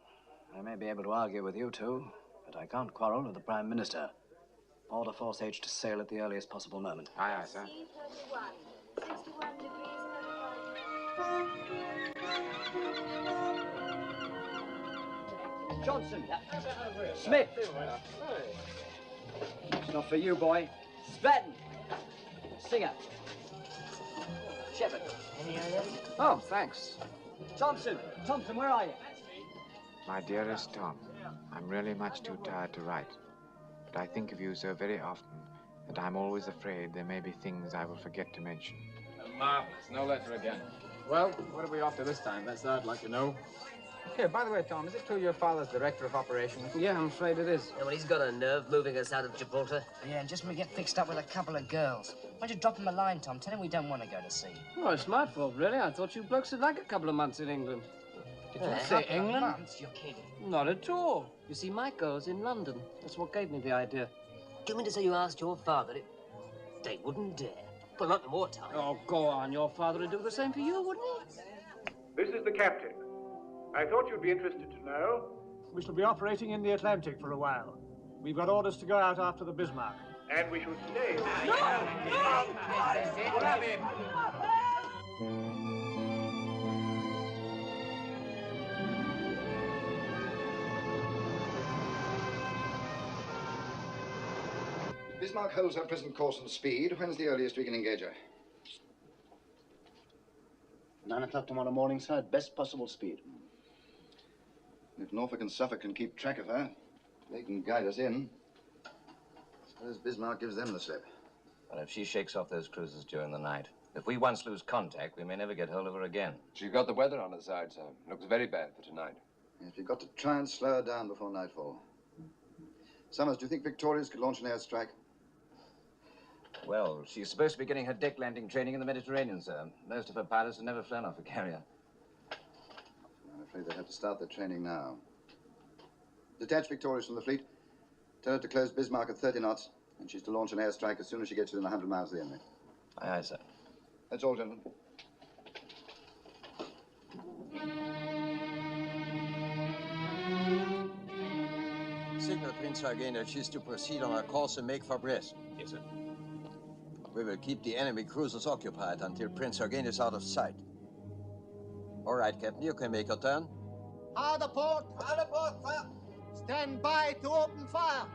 I may be able to argue with you two, but I can't quarrel with the Prime Minister. Order Force H to sail at the earliest possible moment. Aye, aye, sir. 61 degrees, Johnson. Smith. It's not for you, boy. Stratton. Singer. Shepard. Oh, thanks. Thompson. Thompson, where are you? My dearest Tom, I'm really much too tired to write. But I think of you so very often that I'm always afraid there may be things I will forget to mention. Marvelous. No letter again. Well, what are we off to this time? That's what I'd like to know. Here, by the way, Tom, is it true your father's director of operations? Yeah, I'm afraid it is. Yeah, well, he's got a nerve moving us out of Gibraltar. Yeah, and just when we get fixed up with a couple of girls. Why don't you drop him a line, Tom? Tell him we don't want to go to sea. Oh, it's my fault, really. I thought you blokes had like a couple of months in England. Did you say England? Months? You're kidding. Not at all. You see, my girl's in London. That's what gave me the idea. Do you mean to say you asked your father? They wouldn't dare. Well, not in wartime. Oh, go on. Your father would do the same for you, wouldn't he? This is the captain. I thought you'd be interested to know. We shall be operating in the Atlantic for a while. We've got orders to go out after the Bismarck. And we should stay. Bismarck holds her present course and speed. When's the earliest we can engage her? 9 o'clock tomorrow morning, sir, at best possible speed. If Norfolk and Suffolk can keep track of her, they can guide us in. Suppose Bismarck gives them the slip. But if she shakes off those cruisers during the night, if we once lose contact, we may never get hold of her again. She's got the weather on her side, sir. Looks very bad for tonight. Yes, we've got to try and slow her down before nightfall. Summers, do you think Victoria's could launch an airstrike? Well, she's supposed to be getting her deck landing training in the Mediterranean, sir. Most of her pilots have never flown off a carrier. I'm afraid they'll have to start their training now. Detach Victoria's from the fleet. Tell her to close Bismarck at 30 knots, and she's to launch an airstrike as soon as she gets within 100 miles of the enemy. Aye, aye, sir. That's all, gentlemen. Signal Prince Eugen that she's to proceed on our course and make for Brest. Yes, sir. We will keep the enemy cruisers occupied until Prince Eugen is out of sight. All right, Captain, you can make your turn. Hard port! Hard port, fire! Stand by to open fire!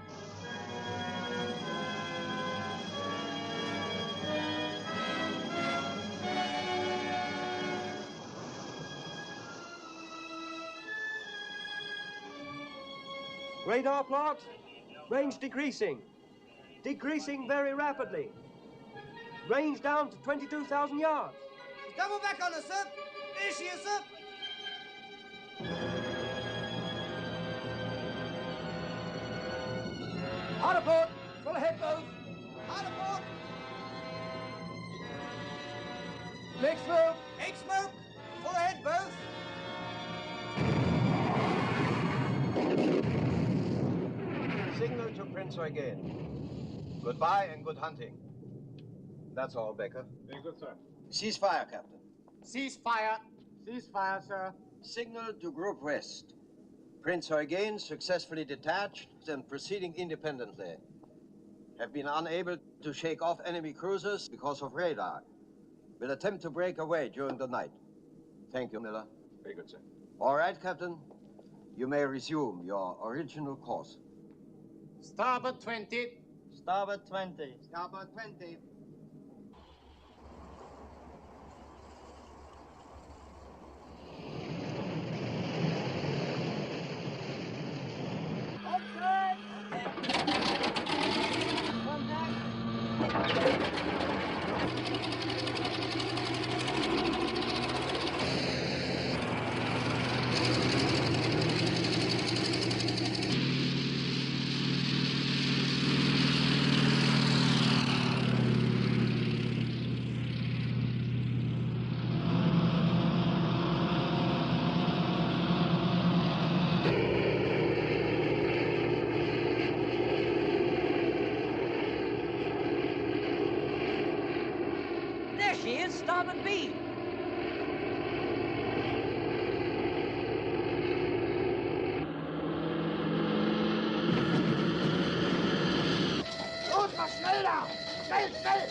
Radar plot, range decreasing. Decreasing very rapidly. Range down to 22,000 yards. Double back on us, sir! There she is, sir! Hard port, full ahead both. Hard port! Leg smoke. Egg smoke! Full ahead both! Signal to Prince Eugen. Goodbye and good hunting. That's all, Becker. Very good, sir. Cease fire, Captain. Cease fire. Cease fire, sir. Signal to Group West. Prince Eugen, successfully detached and proceeding independently. Have been unable to shake off enemy cruisers because of radar. Will attempt to break away during the night. Thank you, Miller. Very good, sir. All right, Captain. You may resume your original course. Starboard 20. Starboard 20. Starboard 20. There she is, starboard beam. Los, mal schneller! Schnell, schnell!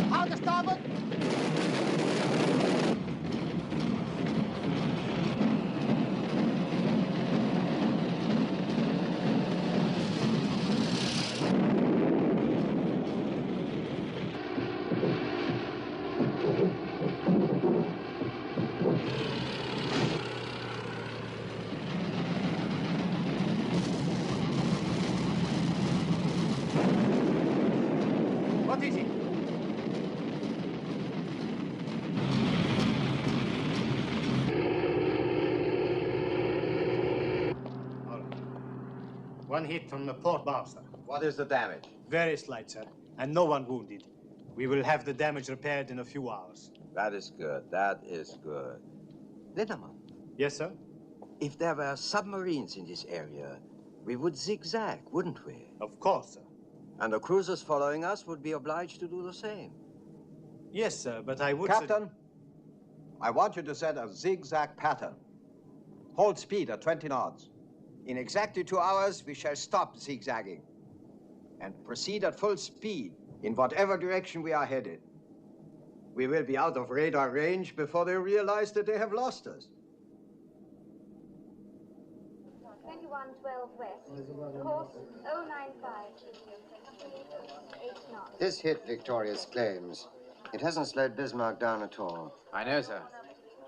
Hard starboard! What is it? One hit from the port bow, sir. What is the damage? Very slight, sir, and no one wounded. We will have the damage repaired in a few hours. That is good. That is good. Lindemann. Yes, sir? If there were submarines in this area, we would zigzag, wouldn't we? Of course, sir. And the cruisers following us would be obliged to do the same. Yes, sir, but I would... Captain, I want you to set a zigzag pattern. Hold speed at 20 knots. In exactly 2 hours, we shall stop zigzagging and proceed at full speed in whatever direction we are headed. We will be out of radar range before they realize that they have lost us. 2112 west, course 095, 8 knots. This hit Victoria's claims. It hasn't slowed Bismarck down at all. I know, sir.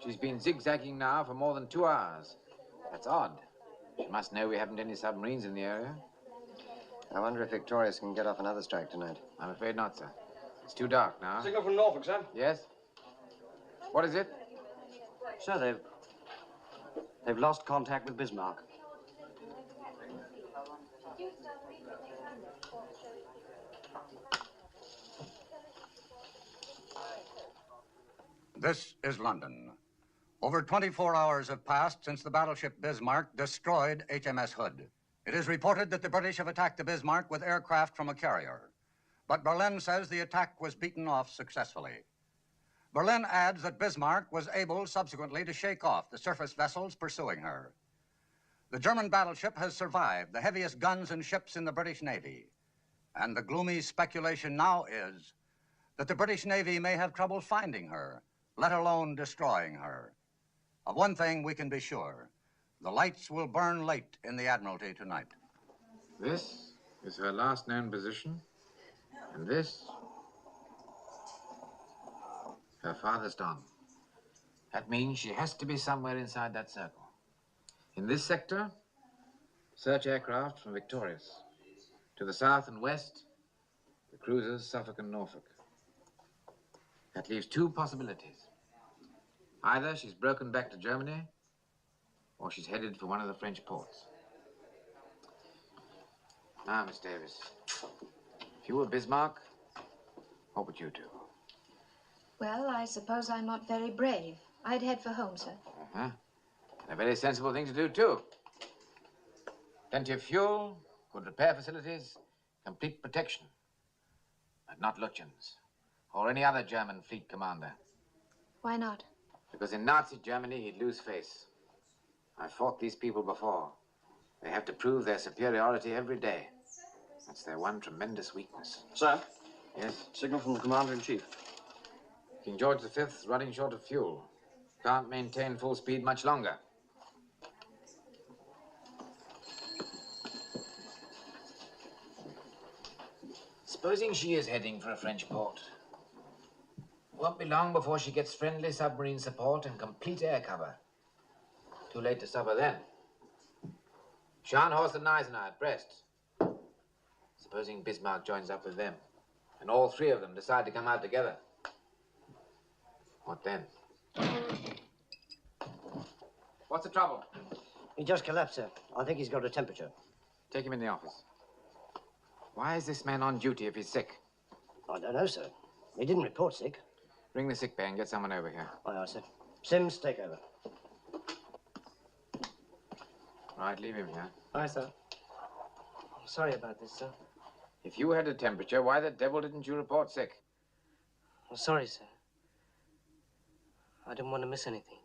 She's been zigzagging now for more than 2 hours. That's odd. She must know we haven't any submarines in the area. I wonder if Victorious can get off another strike tonight. I'm afraid not, sir. It's too dark now. Signal from Norfolk, sir. Yes? What is it? Sir, they've lost contact with Bismarck. This is London. Over 24 hours have passed since the battleship Bismarck destroyed HMS Hood. It is reported that the British have attacked the Bismarck with aircraft from a carrier. But Berlin says the attack was beaten off successfully. Berlin adds that Bismarck was able subsequently to shake off the surface vessels pursuing her. The German battleship has survived the heaviest guns and ships in the British Navy. And the gloomy speculation now is that the British Navy may have trouble finding her, let alone destroying her. Of one thing we can be sure. The lights will burn late in the Admiralty tonight. This is her last known position, and this, her farthest on. That means she has to be somewhere inside that circle. In this sector, search aircraft from Victorious. To the south and west, the cruisers Suffolk and Norfolk. That leaves 2 possibilities. Either she's broken back to Germany, or she's headed for one of the French ports. Now, Miss Davis, if you were Bismarck, what would you do? Well, I suppose I'm not very brave. I'd head for home, sir. Uh-huh. And a very sensible thing to do, too. Plenty of fuel, good repair facilities, complete protection. But not Lutyens, or any other German fleet commander. Why not? Because in Nazi Germany, he'd lose face. I've fought these people before. They have to prove their superiority every day. That's their one tremendous weakness. Sir? Yes? Signal from the Commander-in-Chief. King George V's running short of fuel. Can't maintain full speed much longer. Supposing she is heading for a French port. Won't be long before she gets friendly submarine support and complete air cover. Too late to suffer then. Scharnhorst and Gneisenau at Brest. Supposing Bismarck joins up with them, and all 3 of them decide to come out together. What then? What's the trouble? He just collapsed, sir. I think he's got a temperature. Take him in the office. Why is this man on duty if he's sick? I don't know, sir. He didn't report sick. Ring the sick bay and get someone over here. Aye, aye, sir. Sims, take over. Right, leave him here. Aye, sir. I'm sorry about this, sir. If you had a temperature, why the devil didn't you report sick? I'm sorry, sir. I didn't want to miss anything.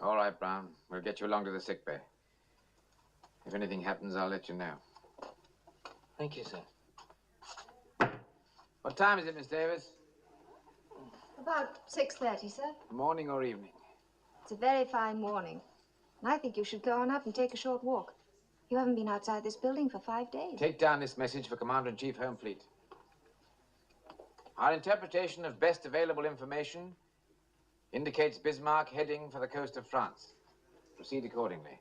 All right, Brown. We'll get you along to the sick bay. If anything happens, I'll let you know. Thank you, sir. What time is it, Miss Davis? About 6:30, sir. Morning or evening? It's a very fine morning. And I think you should go on up and take a short walk. You haven't been outside this building for 5 days. Take down this message for Commander-in-Chief, Home Fleet. Our interpretation of best available information indicates Bismarck heading for the coast of France. Proceed accordingly.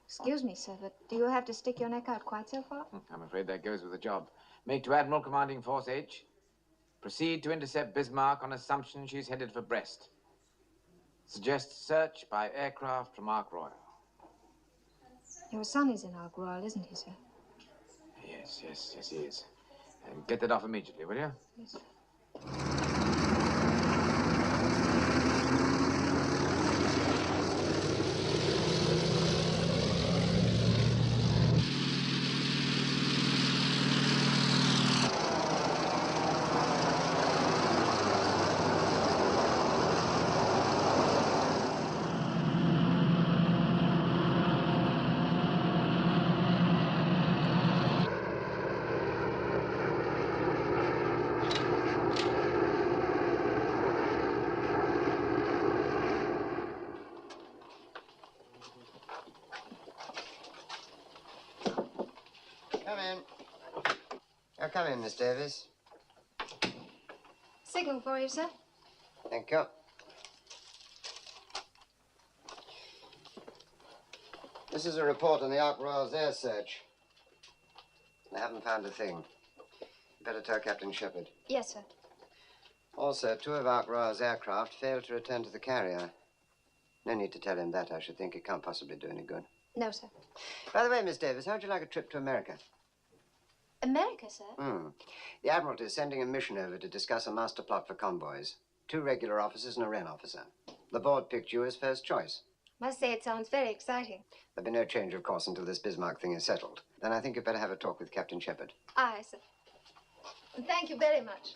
Excuse me, sir, but do you have to stick your neck out quite so far? I'm afraid that goes with the job. Make to Admiral Commanding Force H. Proceed to intercept Bismarck on assumption she's headed for Brest. Suggest search by aircraft from Ark Royal. Your son is in Ark Royal, isn't he, sir? Yes, he is. Get that off immediately, will you? Yes, sir. Oh, come in, Miss Davis. Signal for you, sir. Thank you. This is a report on the Ark Royal's air search. I haven't found a thing. Better tell Captain Shepard. Yes, sir. Also, 2 of Ark Royal's aircraft failed to return to the carrier. No need to tell him that, I should think. It can't possibly do any good. No, sir. By the way, Miss Davis, how would you like a trip to America? America, sir? The Admiralty is sending a mission over to discuss a master plot for convoys. 2 regular officers and a Wren officer. The board picked you as first choice. Must say it sounds very exciting. There'll be no change, of course, until this Bismarck thing is settled. Then I think you'd better have a talk with Captain Shepard. Aye, sir. Thank you very much.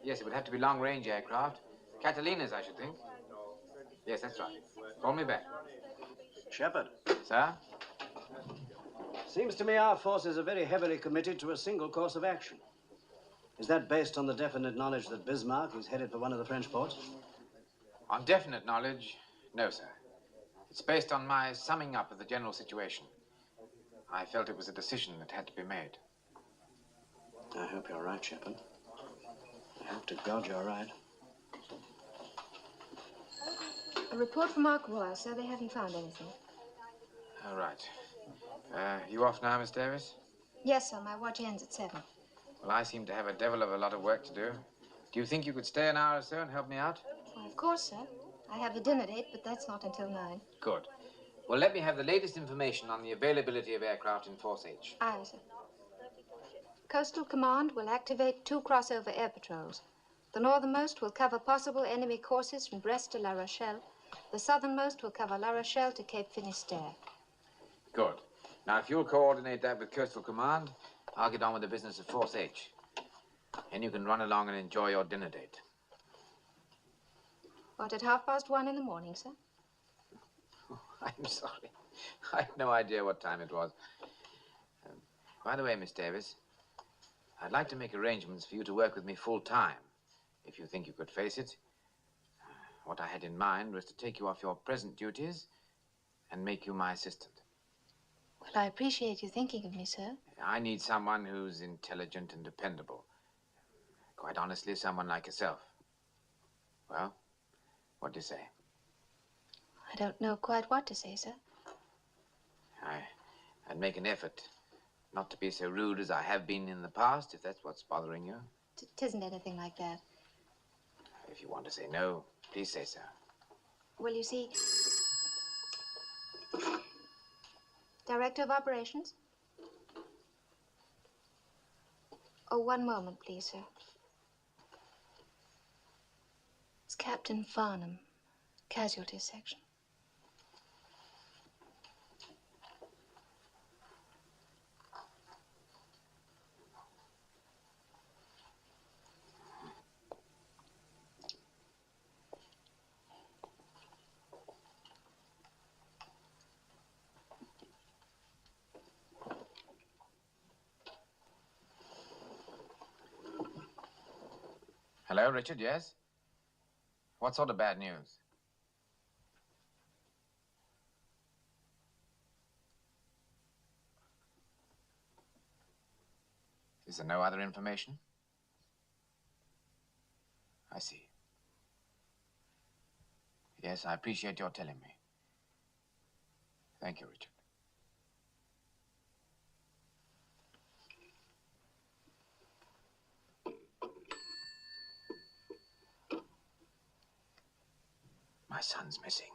Yes, it would have to be long-range aircraft. Catalina's, I should think. Yes, that's right. Call me back. Shepard. Sir? Seems to me our forces are very heavily committed to a single course of action. Is that based on the definite knowledge that Bismarck is headed for one of the French ports? On definite knowledge, no, sir. It's based on my summing up of the general situation. I felt it was a decision that had to be made. I hope you're right, Shepard. I hope to God you're right. A report from Ark Royal, sir. They haven't found anything. All right. You off now, Miss Davis? Yes, sir. My watch ends at 7. Well, I seem to have a devil of a lot of work to do. Do you think you could stay an hour or so and help me out? Well, of course, sir. I have a dinner date, but that's not until 9. Good. Well, let me have the latest information on the availability of aircraft in Force H. Aye, sir. Coastal Command will activate 2 crossover air patrols. The northernmost will cover possible enemy courses from Brest to La Rochelle. The southernmost will cover La Rochelle to Cape Finisterre. Good. Now, if you'll coordinate that with Coastal Command, I'll get on with the business of Force H. And you can run along and enjoy your dinner date. What, at 1:30 in the morning, sir? Oh, I'm sorry. I had no idea what time it was. By the way, Miss Davis, I'd like to make arrangements for you to work with me full-time, if you think you could face it. What I had in mind was to take you off your present duties and make you my assistant. Well, I appreciate you thinking of me, sir. I need someone who's intelligent and dependable. Quite honestly, someone like yourself. Well, what do you say? I don't know quite what to say, sir. I'd make an effort not to be so rude as I have been in the past, if that's what's bothering you. It isn't anything like that. If you want to say no, please say so. Well, you see... Director of Operations? Oh, one moment, please, sir. It's Captain Farnham, Casualty Section. Hello, Richard, yes? What sort of bad news? Is there no other information? I see. Yes, I appreciate your telling me. Thank you, Richard. My son's missing.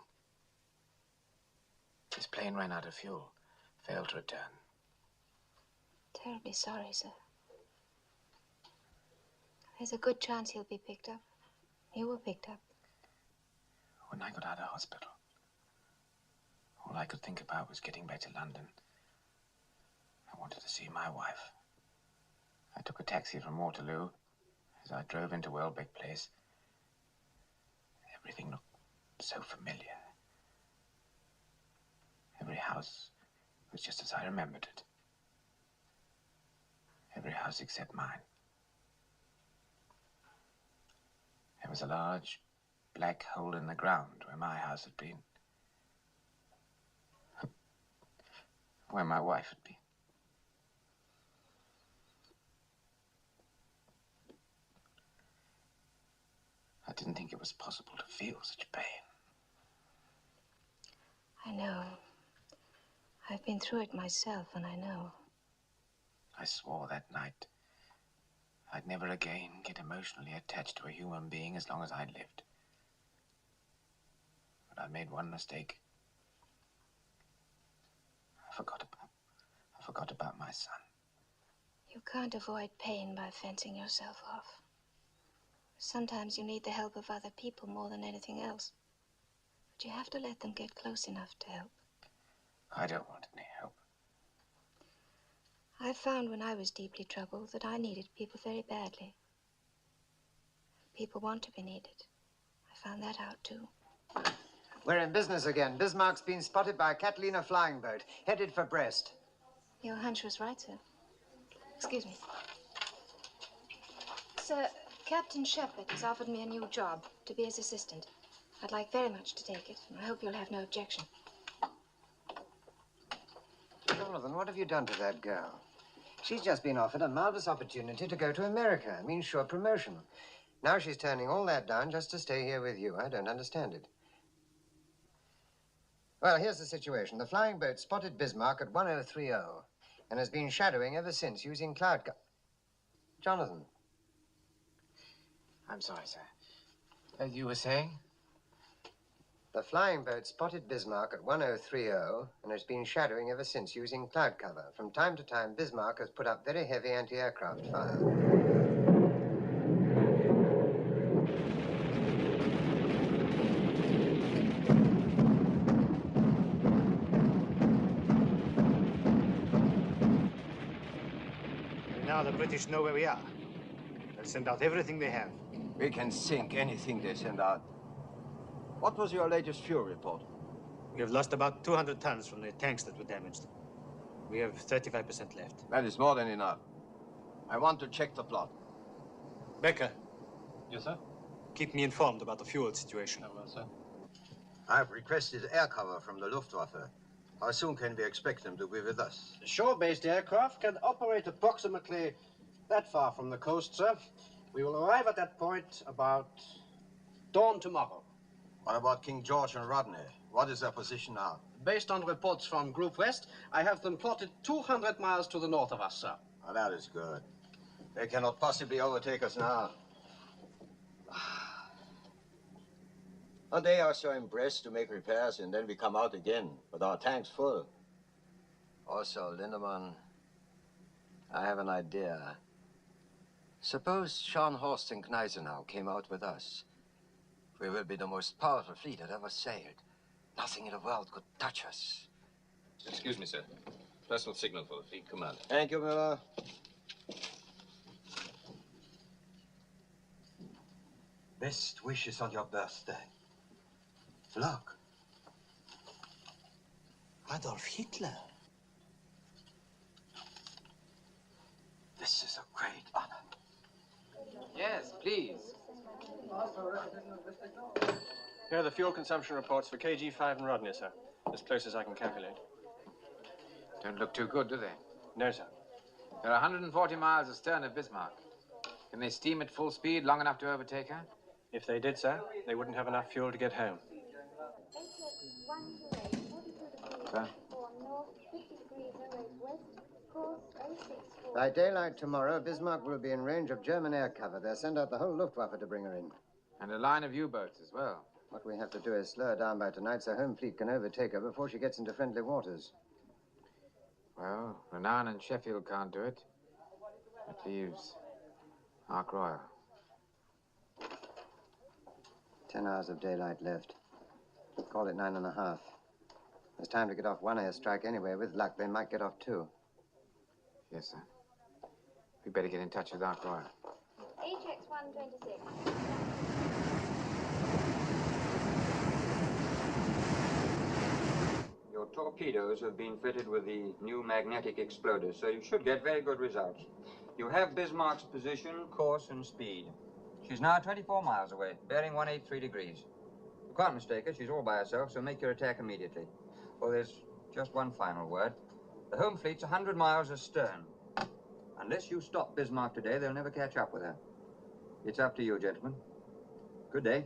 His plane ran out of fuel, failed to return. Terribly sorry, sir. There's a good chance he'll be picked up. You were picked up. When I got out of hospital, all I could think about was getting back to London. I wanted to see my wife. I took a taxi from Waterloo. As I drove into Welbeck Place, everything looked so familiar. Every house was just as I remembered it. Every house except mine. There was a large black hole in the ground where my house had been. Where my wife had been. didn't think it was possible to feel such pain. I know. I've been through it myself, and I know. I swore that night I'd never again get emotionally attached to a human being as long as I lived. But I made one mistake. I forgot about my son. You can't avoid pain by fencing yourself off. Sometimes you need the help of other people more than anything else. But you have to let them get close enough to help. I don't want any help. I found when I was deeply troubled that I needed people very badly. People want to be needed. I found that out too. We're in business again. Bismarck's been spotted by a Catalina flying boat, headed for Brest. Your hunch was right, sir. Excuse me. Sir, Captain Shepherd has offered me a new job to be his assistant. I'd like very much to take it, and I hope you'll have no objection. Jonathan, what have you done to that girl? She's just been offered a marvelous opportunity to go to America. It means sure promotion. Now she's turning all that down just to stay here with you. I don't understand it. Well, here's the situation. The flying boat spotted Bismarck at 1030 and has been shadowing ever since using cloud cover. Jonathan. I'm sorry, sir. As you were saying? The flying boat spotted Bismarck at 1030 and has been shadowing ever since using cloud cover. From time to time, Bismarck has put up very heavy anti-aircraft fire. Now the British know where we are. They'll send out everything they have. We can sink anything they send out. What was your latest fuel report? We have lost about 200 tons from the tanks that were damaged. We have 35% left. That is more than enough. I want to check the plot. Becker. Yes, sir? Keep me informed about the fuel situation. Oh, well, sir. I've requested air cover from the Luftwaffe. How soon can we expect them to be with us? Shore-based aircraft can operate approximately that far from the coast, sir. We will arrive at that point about dawn tomorrow. What about King George and Rodney? What is their position now? Based on reports from Group West, I have them plotted 200 miles to the north of us, sir. Oh, that is good. They cannot possibly overtake us now. A day or so in Brest to make repairs, and then we come out again with our tanks full. Also, Lindemann, I have an idea. Suppose Scharnhorst and Gneisenau came out with us. We will be the most powerful fleet that ever sailed. Nothing in the world could touch us. Excuse me, sir. Personal signal for the fleet commander. Thank you, Miller. Best wishes on your birthday. Look. Adolf Hitler. This is a great honor. Yes, please. Here are the fuel consumption reports for KG5 and Rodney, sir. As close as I can calculate. Don't look too good, do they? No, sir. They're 140 miles astern of Bismarck. Can they steam at full speed long enough to overtake her? If they did, sir, they wouldn't have enough fuel to get home. Sir? By daylight tomorrow, Bismarck will be in range of German air cover. They'll send out the whole Luftwaffe to bring her in. And a line of U-boats as well. What we have to do is slow her down by tonight so home fleet can overtake her before she gets into friendly waters. Well, Renan and Sheffield can't do it. That leaves Ark Royal. 10 hours of daylight left. Call it 9.5. There's time to get off one airstrike anyway. With luck, they might get off two. Yes, sir. We better get in touch with Ark Royal. HX 126. Your torpedoes have been fitted with the new magnetic exploders, so you should get very good results. You have Bismarck's position, course, and speed. She's now 24 miles away, bearing 183 degrees. You can't mistake her. She's all by herself, so make your attack immediately. Oh, there's just one final word. The home fleet's 100 miles astern. Unless you stop Bismarck today, they'll never catch up with her. It's up to you, gentlemen. Good day.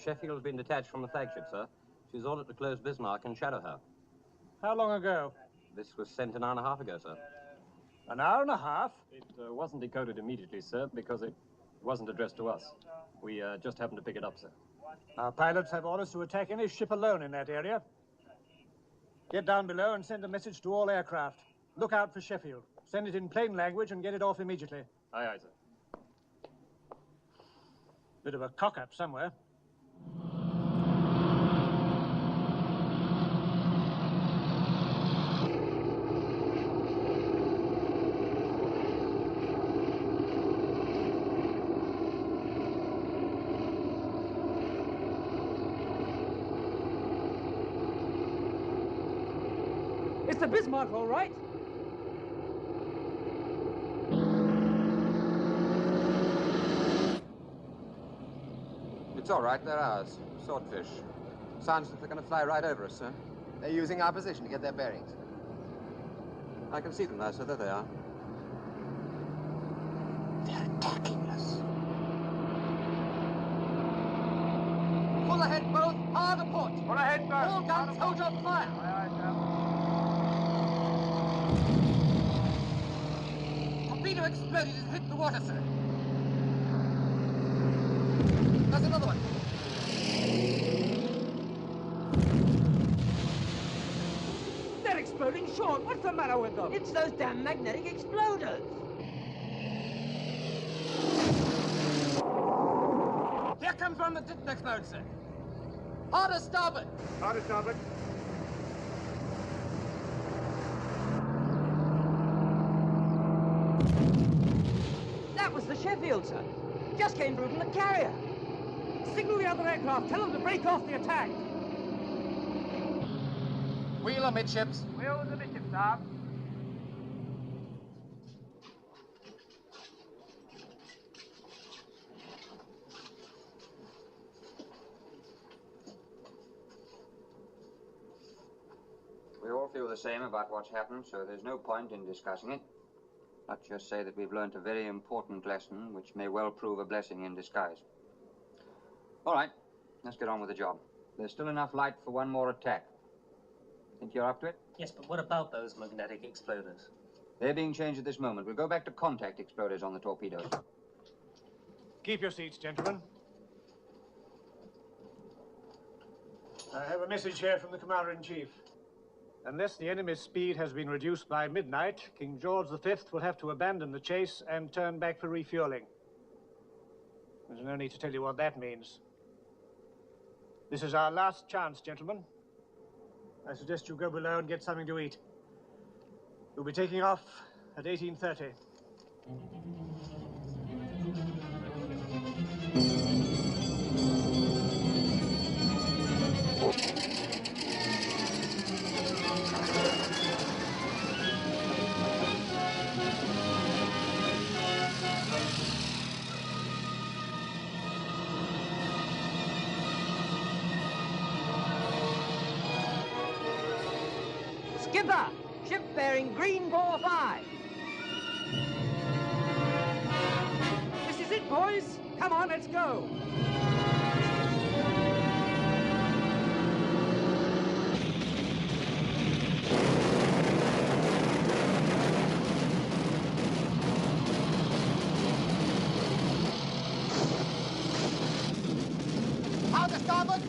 Sheffield has been detached from the flagship, sir. She's ordered to close Bismarck and shadow her. How long ago? This was sent an hour and a half ago, sir. An hour and a half? It wasn't decoded immediately, sir, because it wasn't addressed to us. We just happened to pick it up, sir. Our pilots have orders to attack any ship alone in that area. Get down below and send a message to all aircraft. Look out for Sheffield. Send it in plain language and get it off immediately. Aye, aye, sir. Bit of a cock-up somewhere. It's the Bismarck, all right. It's all right, they're ours. Swordfish. Sounds like they're going to fly right over us, sir. They're using our position to get their bearings. I can see them now, sir. There they are. They're attacking us. Full ahead, both. Hard a port. Full ahead, both. All guns, hold your fire. Aye, aye, sir. Torpedo exploded and hit the water, sir. There's another one. They're exploding short. What's the matter with them? It's those damn magnetic exploders. Here comes one that didn't explode, sir. Harder starboard. Harder starboard. That was the Sheffield, sir. Just came through from the carrier. Signal the other aircraft. Tell them to break off the attack. Wheel amidships. Wheel the midship, sir. We all feel the same about what's happened, so there's no point in discussing it. Let's just say that we've learnt a very important lesson, which may well prove a blessing in disguise. All right, let's get on with the job. There's still enough light for one more attack. Think you're up to it? Yes, but what about those magnetic exploders? They're being changed at this moment. We'll go back to contact exploders on the torpedoes. Keep your seats, gentlemen. I have a message here from the Commander-in-Chief. Unless the enemy's speed has been reduced by midnight, King George V will have to abandon the chase and turn back for refueling. There's no need to tell you what that means. This is our last chance, gentlemen. I suggest you go below and get something to eat. You'll be taking off at 18:30. Skipper! Ship bearing green 45. This is it, boys. Come on, let's go. Harder starboard.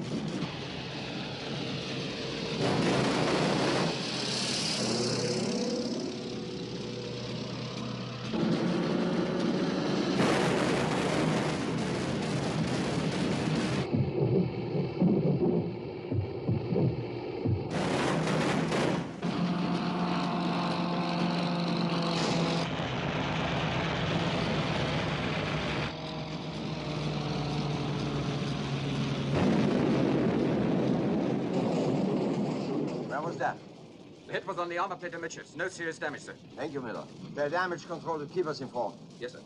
The hit was on the armor plate amidships. No serious damage, sir. Thank you, Miller. Tell damage control to keep us informed. Yes, sir.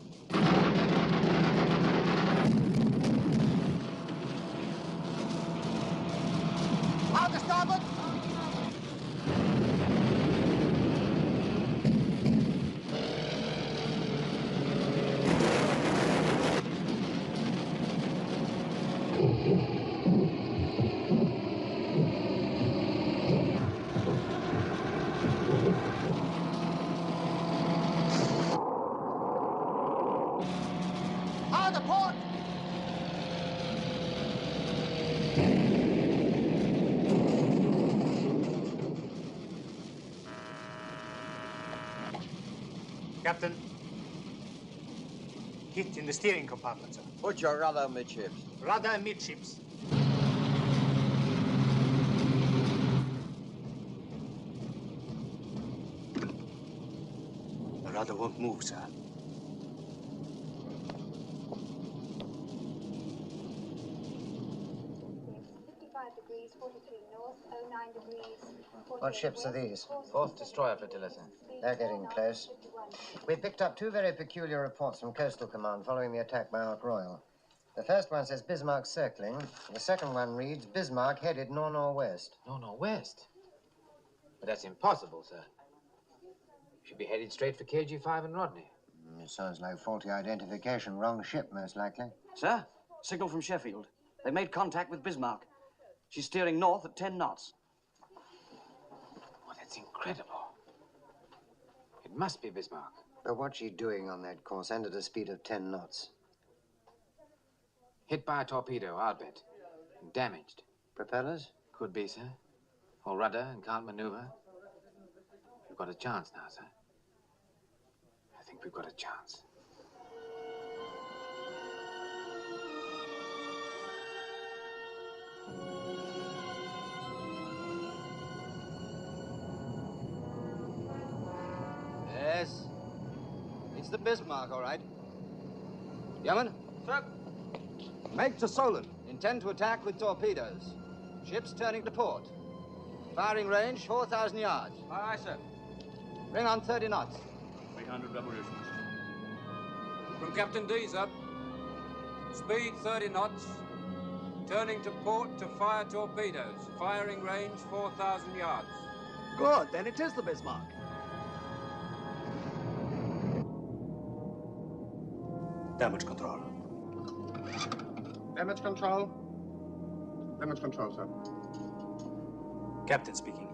the port! Captain. Hit in the steering compartment, sir. Put your rudder amidships. Rudder amidships. The rudder won't move, sir. 55 degrees, 43 north, 09 degrees. What ships are these? 4th destroyer flotilla, sir. They're getting close. We picked up two very peculiar reports from Coastal Command following the attack by Ark Royal. The first one says Bismarck circling. The second one reads Bismarck headed nor-northwest. Nor-northwest? But that's impossible, sir. Should be headed straight for KG5 and Rodney. It sounds like faulty identification. Wrong ship, most likely. Sir, signal from Sheffield. They made contact with Bismarck. She's steering north at 10 knots. Oh, that's incredible. It must be Bismarck. But what's she doing on that course and at a speed of 10 knots? Hit by a torpedo, I'll bet. And damaged. Propellers? Could be, sir. Or rudder and can't maneuver. We've got a chance now, sir. I think we've got a chance. Yes. It's the Bismarck, all right. Yeoman? Sir. Make to Solent. Intend to attack with torpedoes. Ships turning to port. Firing range, 4,000 yards. Aye, aye, sir. Bring on 30 knots. 300 revolutions. From Captain D, sir. Speed 30 knots. Turning to port to fire torpedoes. Firing range 4,000 yards. Good, then it is the Bismarck. Damage control. Damage control. Damage control, sir. Captain speaking.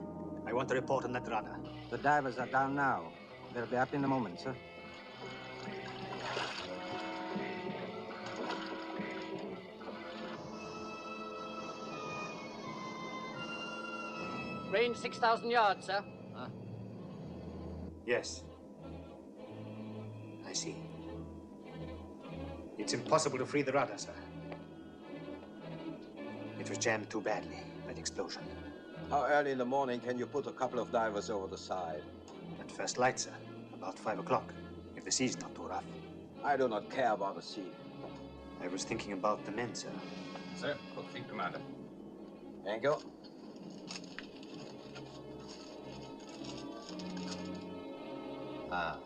I want a report on that rudder. The divers are down now. They'll be up in a moment, sir. Range 6,000 yards, sir. Yes. I see. It's impossible to free the rudder, sir. It was jammed too badly, that explosion. How early in the morning can you put a couple of divers over the side? At first light, sir. About 5 o'clock, if the sea's not too rough. I do not care about the sea. I was thinking about the men, sir. Sir, cook fleet commander. Thank you. Ah.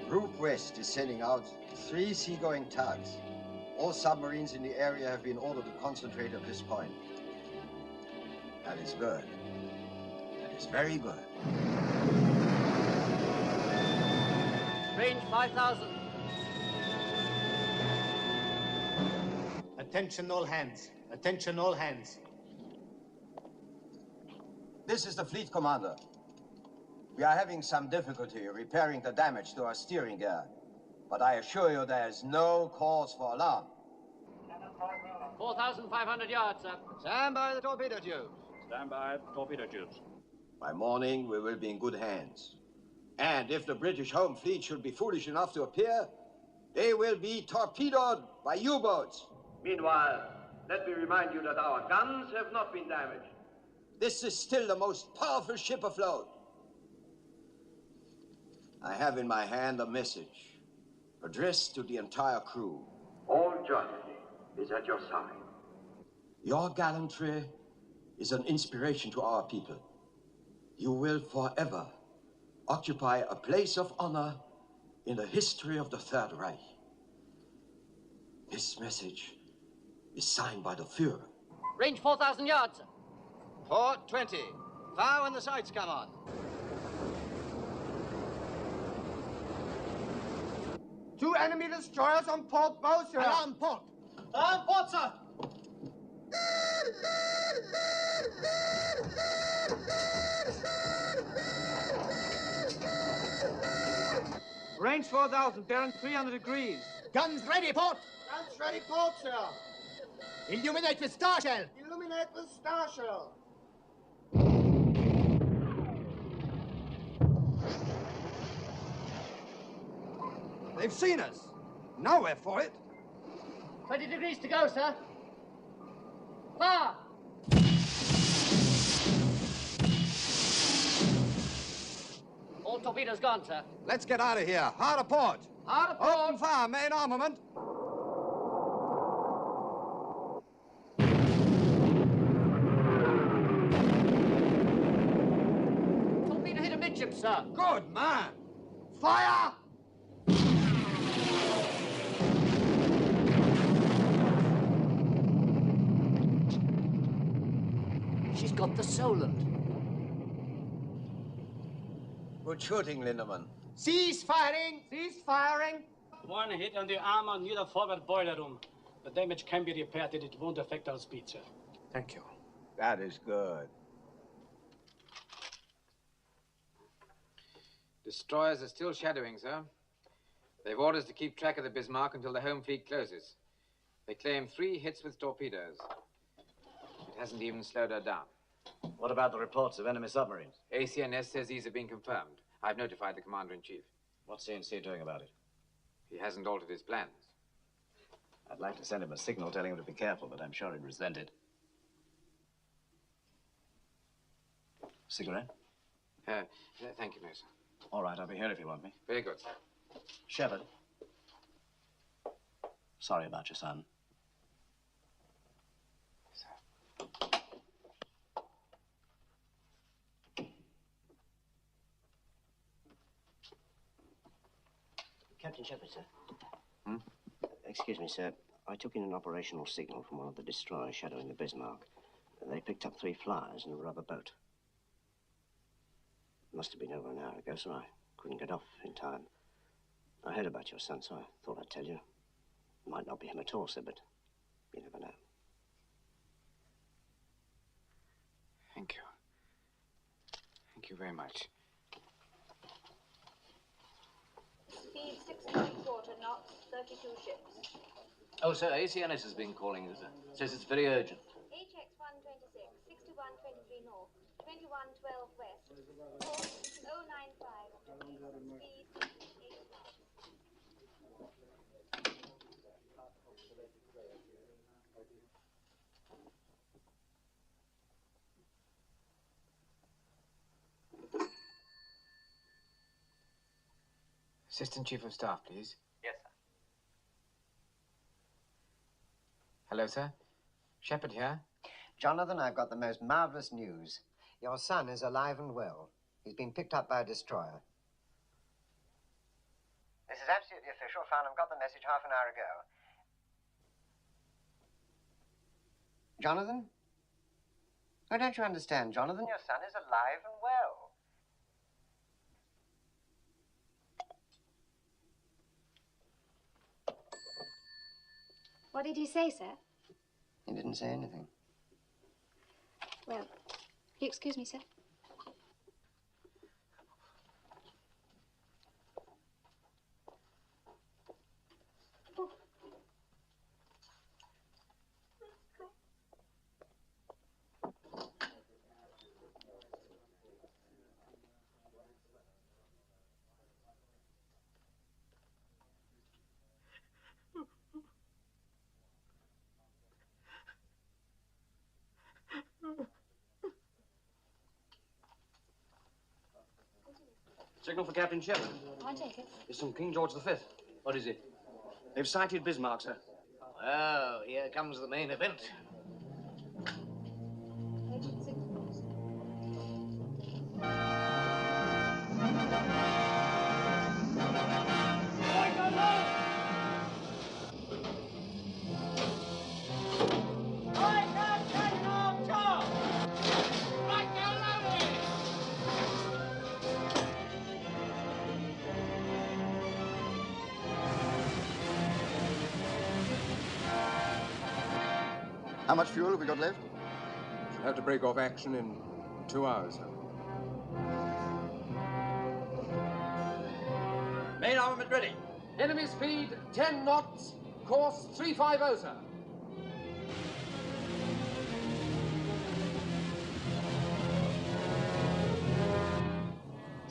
Route West is sending out 3 seagoing tugs. All submarines in the area have been ordered to concentrate at this point. That is good. That is very good. Range 5,000. Attention all hands. Attention all hands. This is the fleet commander. We are having some difficulty repairing the damage to our steering gear. But I assure you there is no cause for alarm. 4,500 yards, sir. Stand by the torpedo tubes. Stand by torpedo tubes. By morning, we will be in good hands. And if the British home fleet should be foolish enough to appear, they will be torpedoed by U-boats. Meanwhile, let me remind you that our guns have not been damaged. This is still the most powerful ship afloat. I have in my hand a message addressed to the entire crew. All Germany is at your side. Your gallantry is an inspiration to our people. You will forever occupy a place of honor in the history of the Third Reich. This message is signed by the Führer. Range 4,000 yards, sir. Port 20. Fire when the sights come on. Two enemy destroyers on port bow, sir. Alarm port. Alarm port, sir. Range 4,000, bearing 300 degrees. Guns ready, port. Guns ready, port, sir. Illuminate with star shell. Illuminate with star shell. They've seen us. Now we're for it. 20 degrees to go, sir. Fire! All torpedoes gone, sir. Let's get out of here. Hard aport. Hard aport. Open fire, main armament. Torpedo hit amidship, sir. Good man. Fire! She's got the Solent. Good shooting, Lindemann. Cease firing. Cease firing. One hit on the armor near the forward boiler room. The damage can be repaired and it won't affect our speed, sir. Thank you. That is good. Destroyers are still shadowing, sir. They've orders to keep track of the Bismarck until the home fleet closes. They claim 3 hits with torpedoes. It hasn't even slowed her down. What about the reports of enemy submarines? ACNS says these have been confirmed. I've notified the Commander-in-Chief. What's CNC doing about it? He hasn't altered his plans. I'd like to send him a signal telling him to be careful, but I'm sure he'd resent it. Cigarette? Thank you, no, sir. All right, I'll be here if you want me. Very good, sir. Shepard. Sorry about your son. Captain Shepard, sir. Hmm? Excuse me, sir. I took in an operational signal from one of the destroyers shadowing the Bismarck. They picked up 3 flyers in a rubber boat. Must have been over an hour ago, so I couldn't get off in time. I heard about your son, so I thought I'd tell you. Might not be him at all, sir, but you never know. Thank you. Thank you very much. Speed 6.25 knots, 32 ships. Oh, sir, ACNS has been calling you, sir. Says it's very urgent. HX 126, 6123 north, 2112 west, course 095, speed 8 knots. Assistant Chief of Staff, please. Yes, sir. Hello, sir. Shepard here. Jonathan, I've got the most marvelous news. Your son is alive and well. He's been picked up by a destroyer. This is absolutely official. Farnham got the message half an hour ago. Jonathan? Oh, don't you understand, Jonathan? Your son is alive and well. What did he say, sir? He didn't say anything. Well, will you excuse me, sir? Signal for Captain Shepard. I'll take it. It's from King George V. What is it? They've sighted Bismarck, sir. Oh, here comes the main event. How much fuel have we got left? Should have to break off action in 2 hours. Main armament ready. Enemy speed 10 knots, course 350, sir.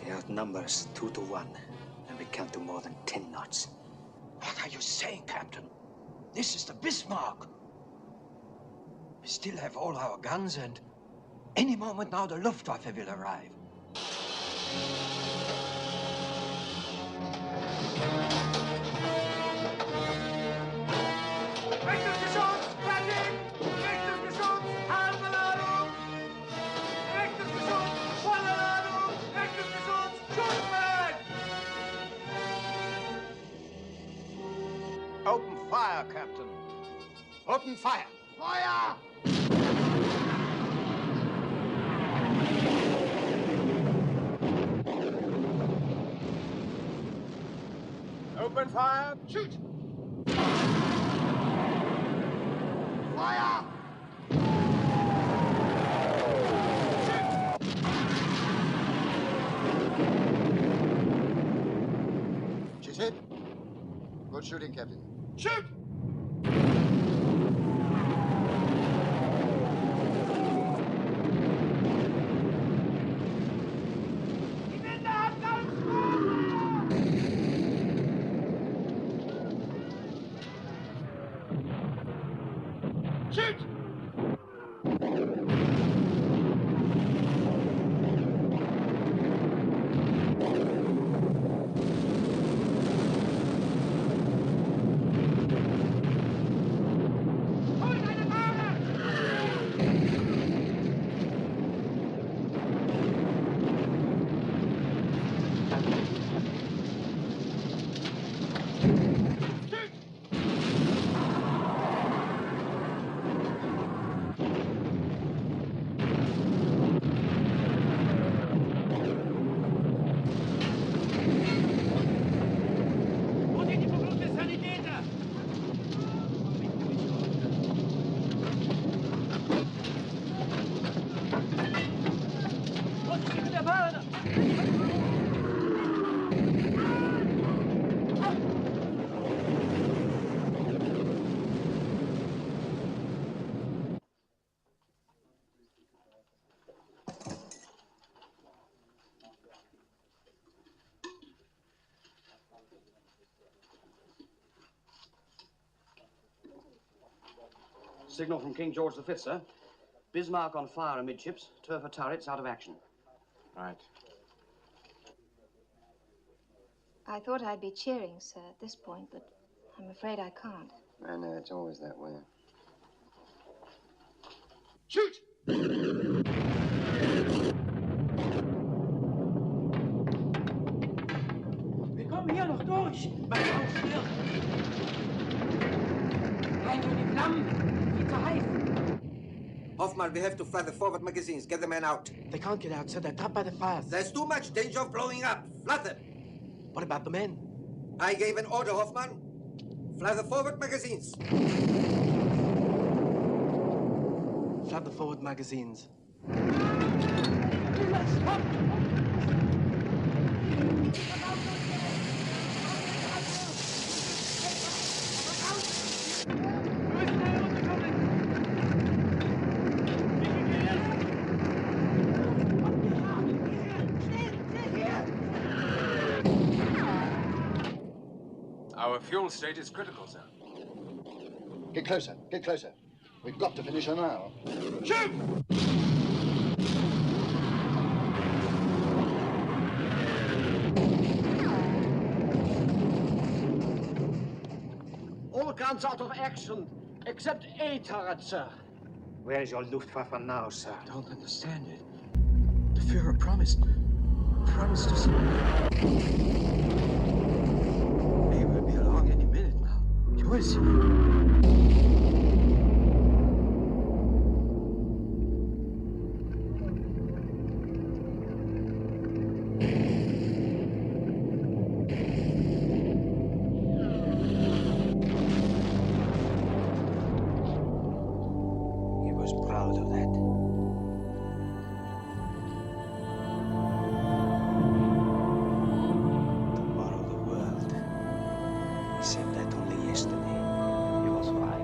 They outnumber us 2 to 1, and we can't do more than 10 knots. What are you saying, Captain? This is the Bismarck. We still have all our guns, and any moment now the Luftwaffe will arrive. Open fire, Captain. Open fire. Fire! Open fire. Shoot! Fire! She's hit. Good shooting, Captain. Shoot! Shoot! Signal from King George V, sir. Bismarck on fire amidships, Turfer turrets out of action. Right. I thought I'd be cheering, sir, at this point, but I'm afraid I can't. I know, it's always that way. Shoot! Wir kommen hier noch durch. Mach auf schnell. Rein in die Flammen. Viel zu heiß. Hoffman, we have to fly the forward magazines. Get the men out. They can't get out, sir. They're trapped by the fires. There's too much danger of blowing up. Flood them. What about the men? I gave an order, Hoffman. Fly the forward magazines. Flood the forward magazines. Our fuel state is critical, sir. Get closer, get closer. We've got to finish her now. Shoot! All guns out of action, except A turret, sir. Where is your Luftwaffe now, sir? I don't understand it. The Führer promised us. He will be along any minute now. You will see. He was proud of that. Tomorrow the world said that only yesterday. You was right.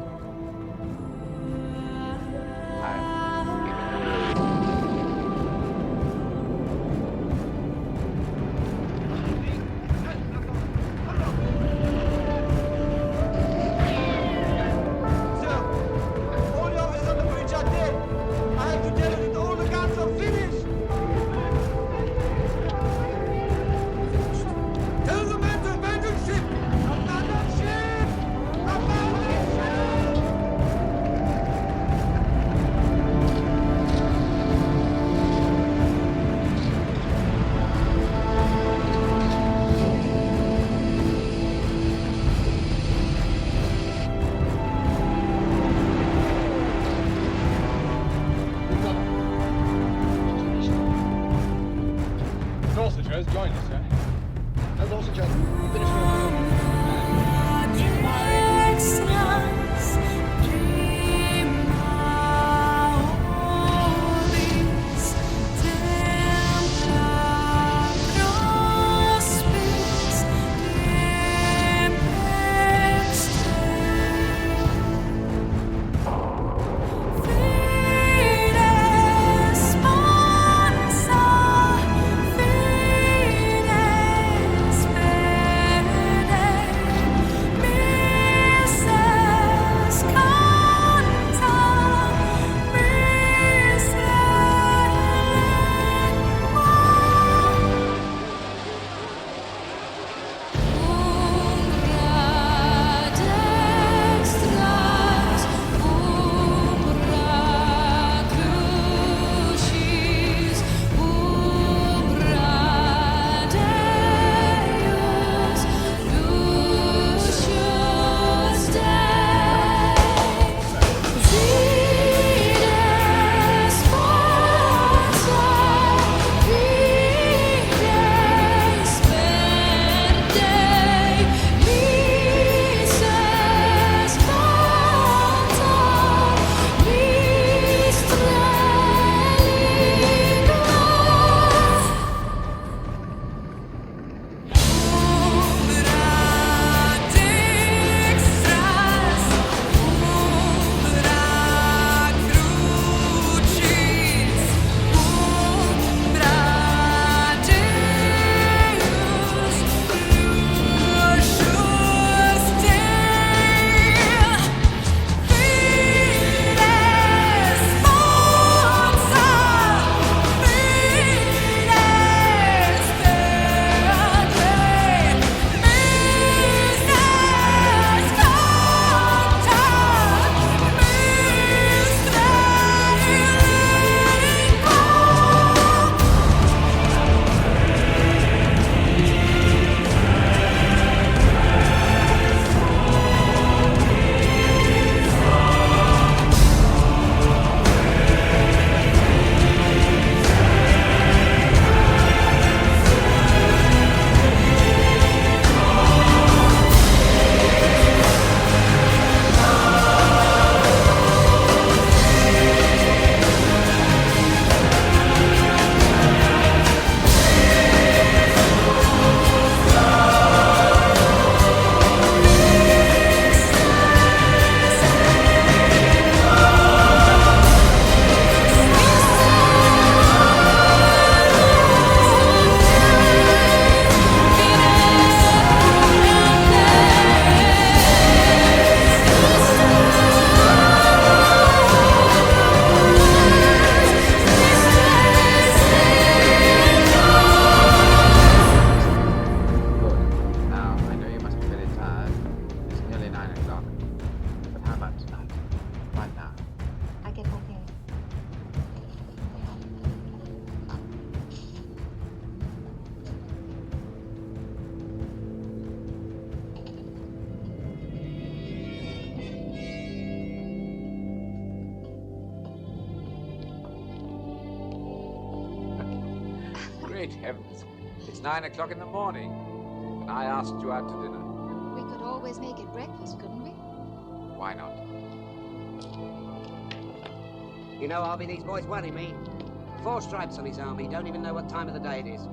Dorsetshire has joined us, sir. No, Dorsetshire. You finished your meal. Great heavens. It's 9 o'clock in the morning, and I asked you out to dinner. We could always make it breakfast, couldn't we? Why not? You know, Harvey, these boys worry me. 4 stripes on his arm. He don't even know what time of the day it is.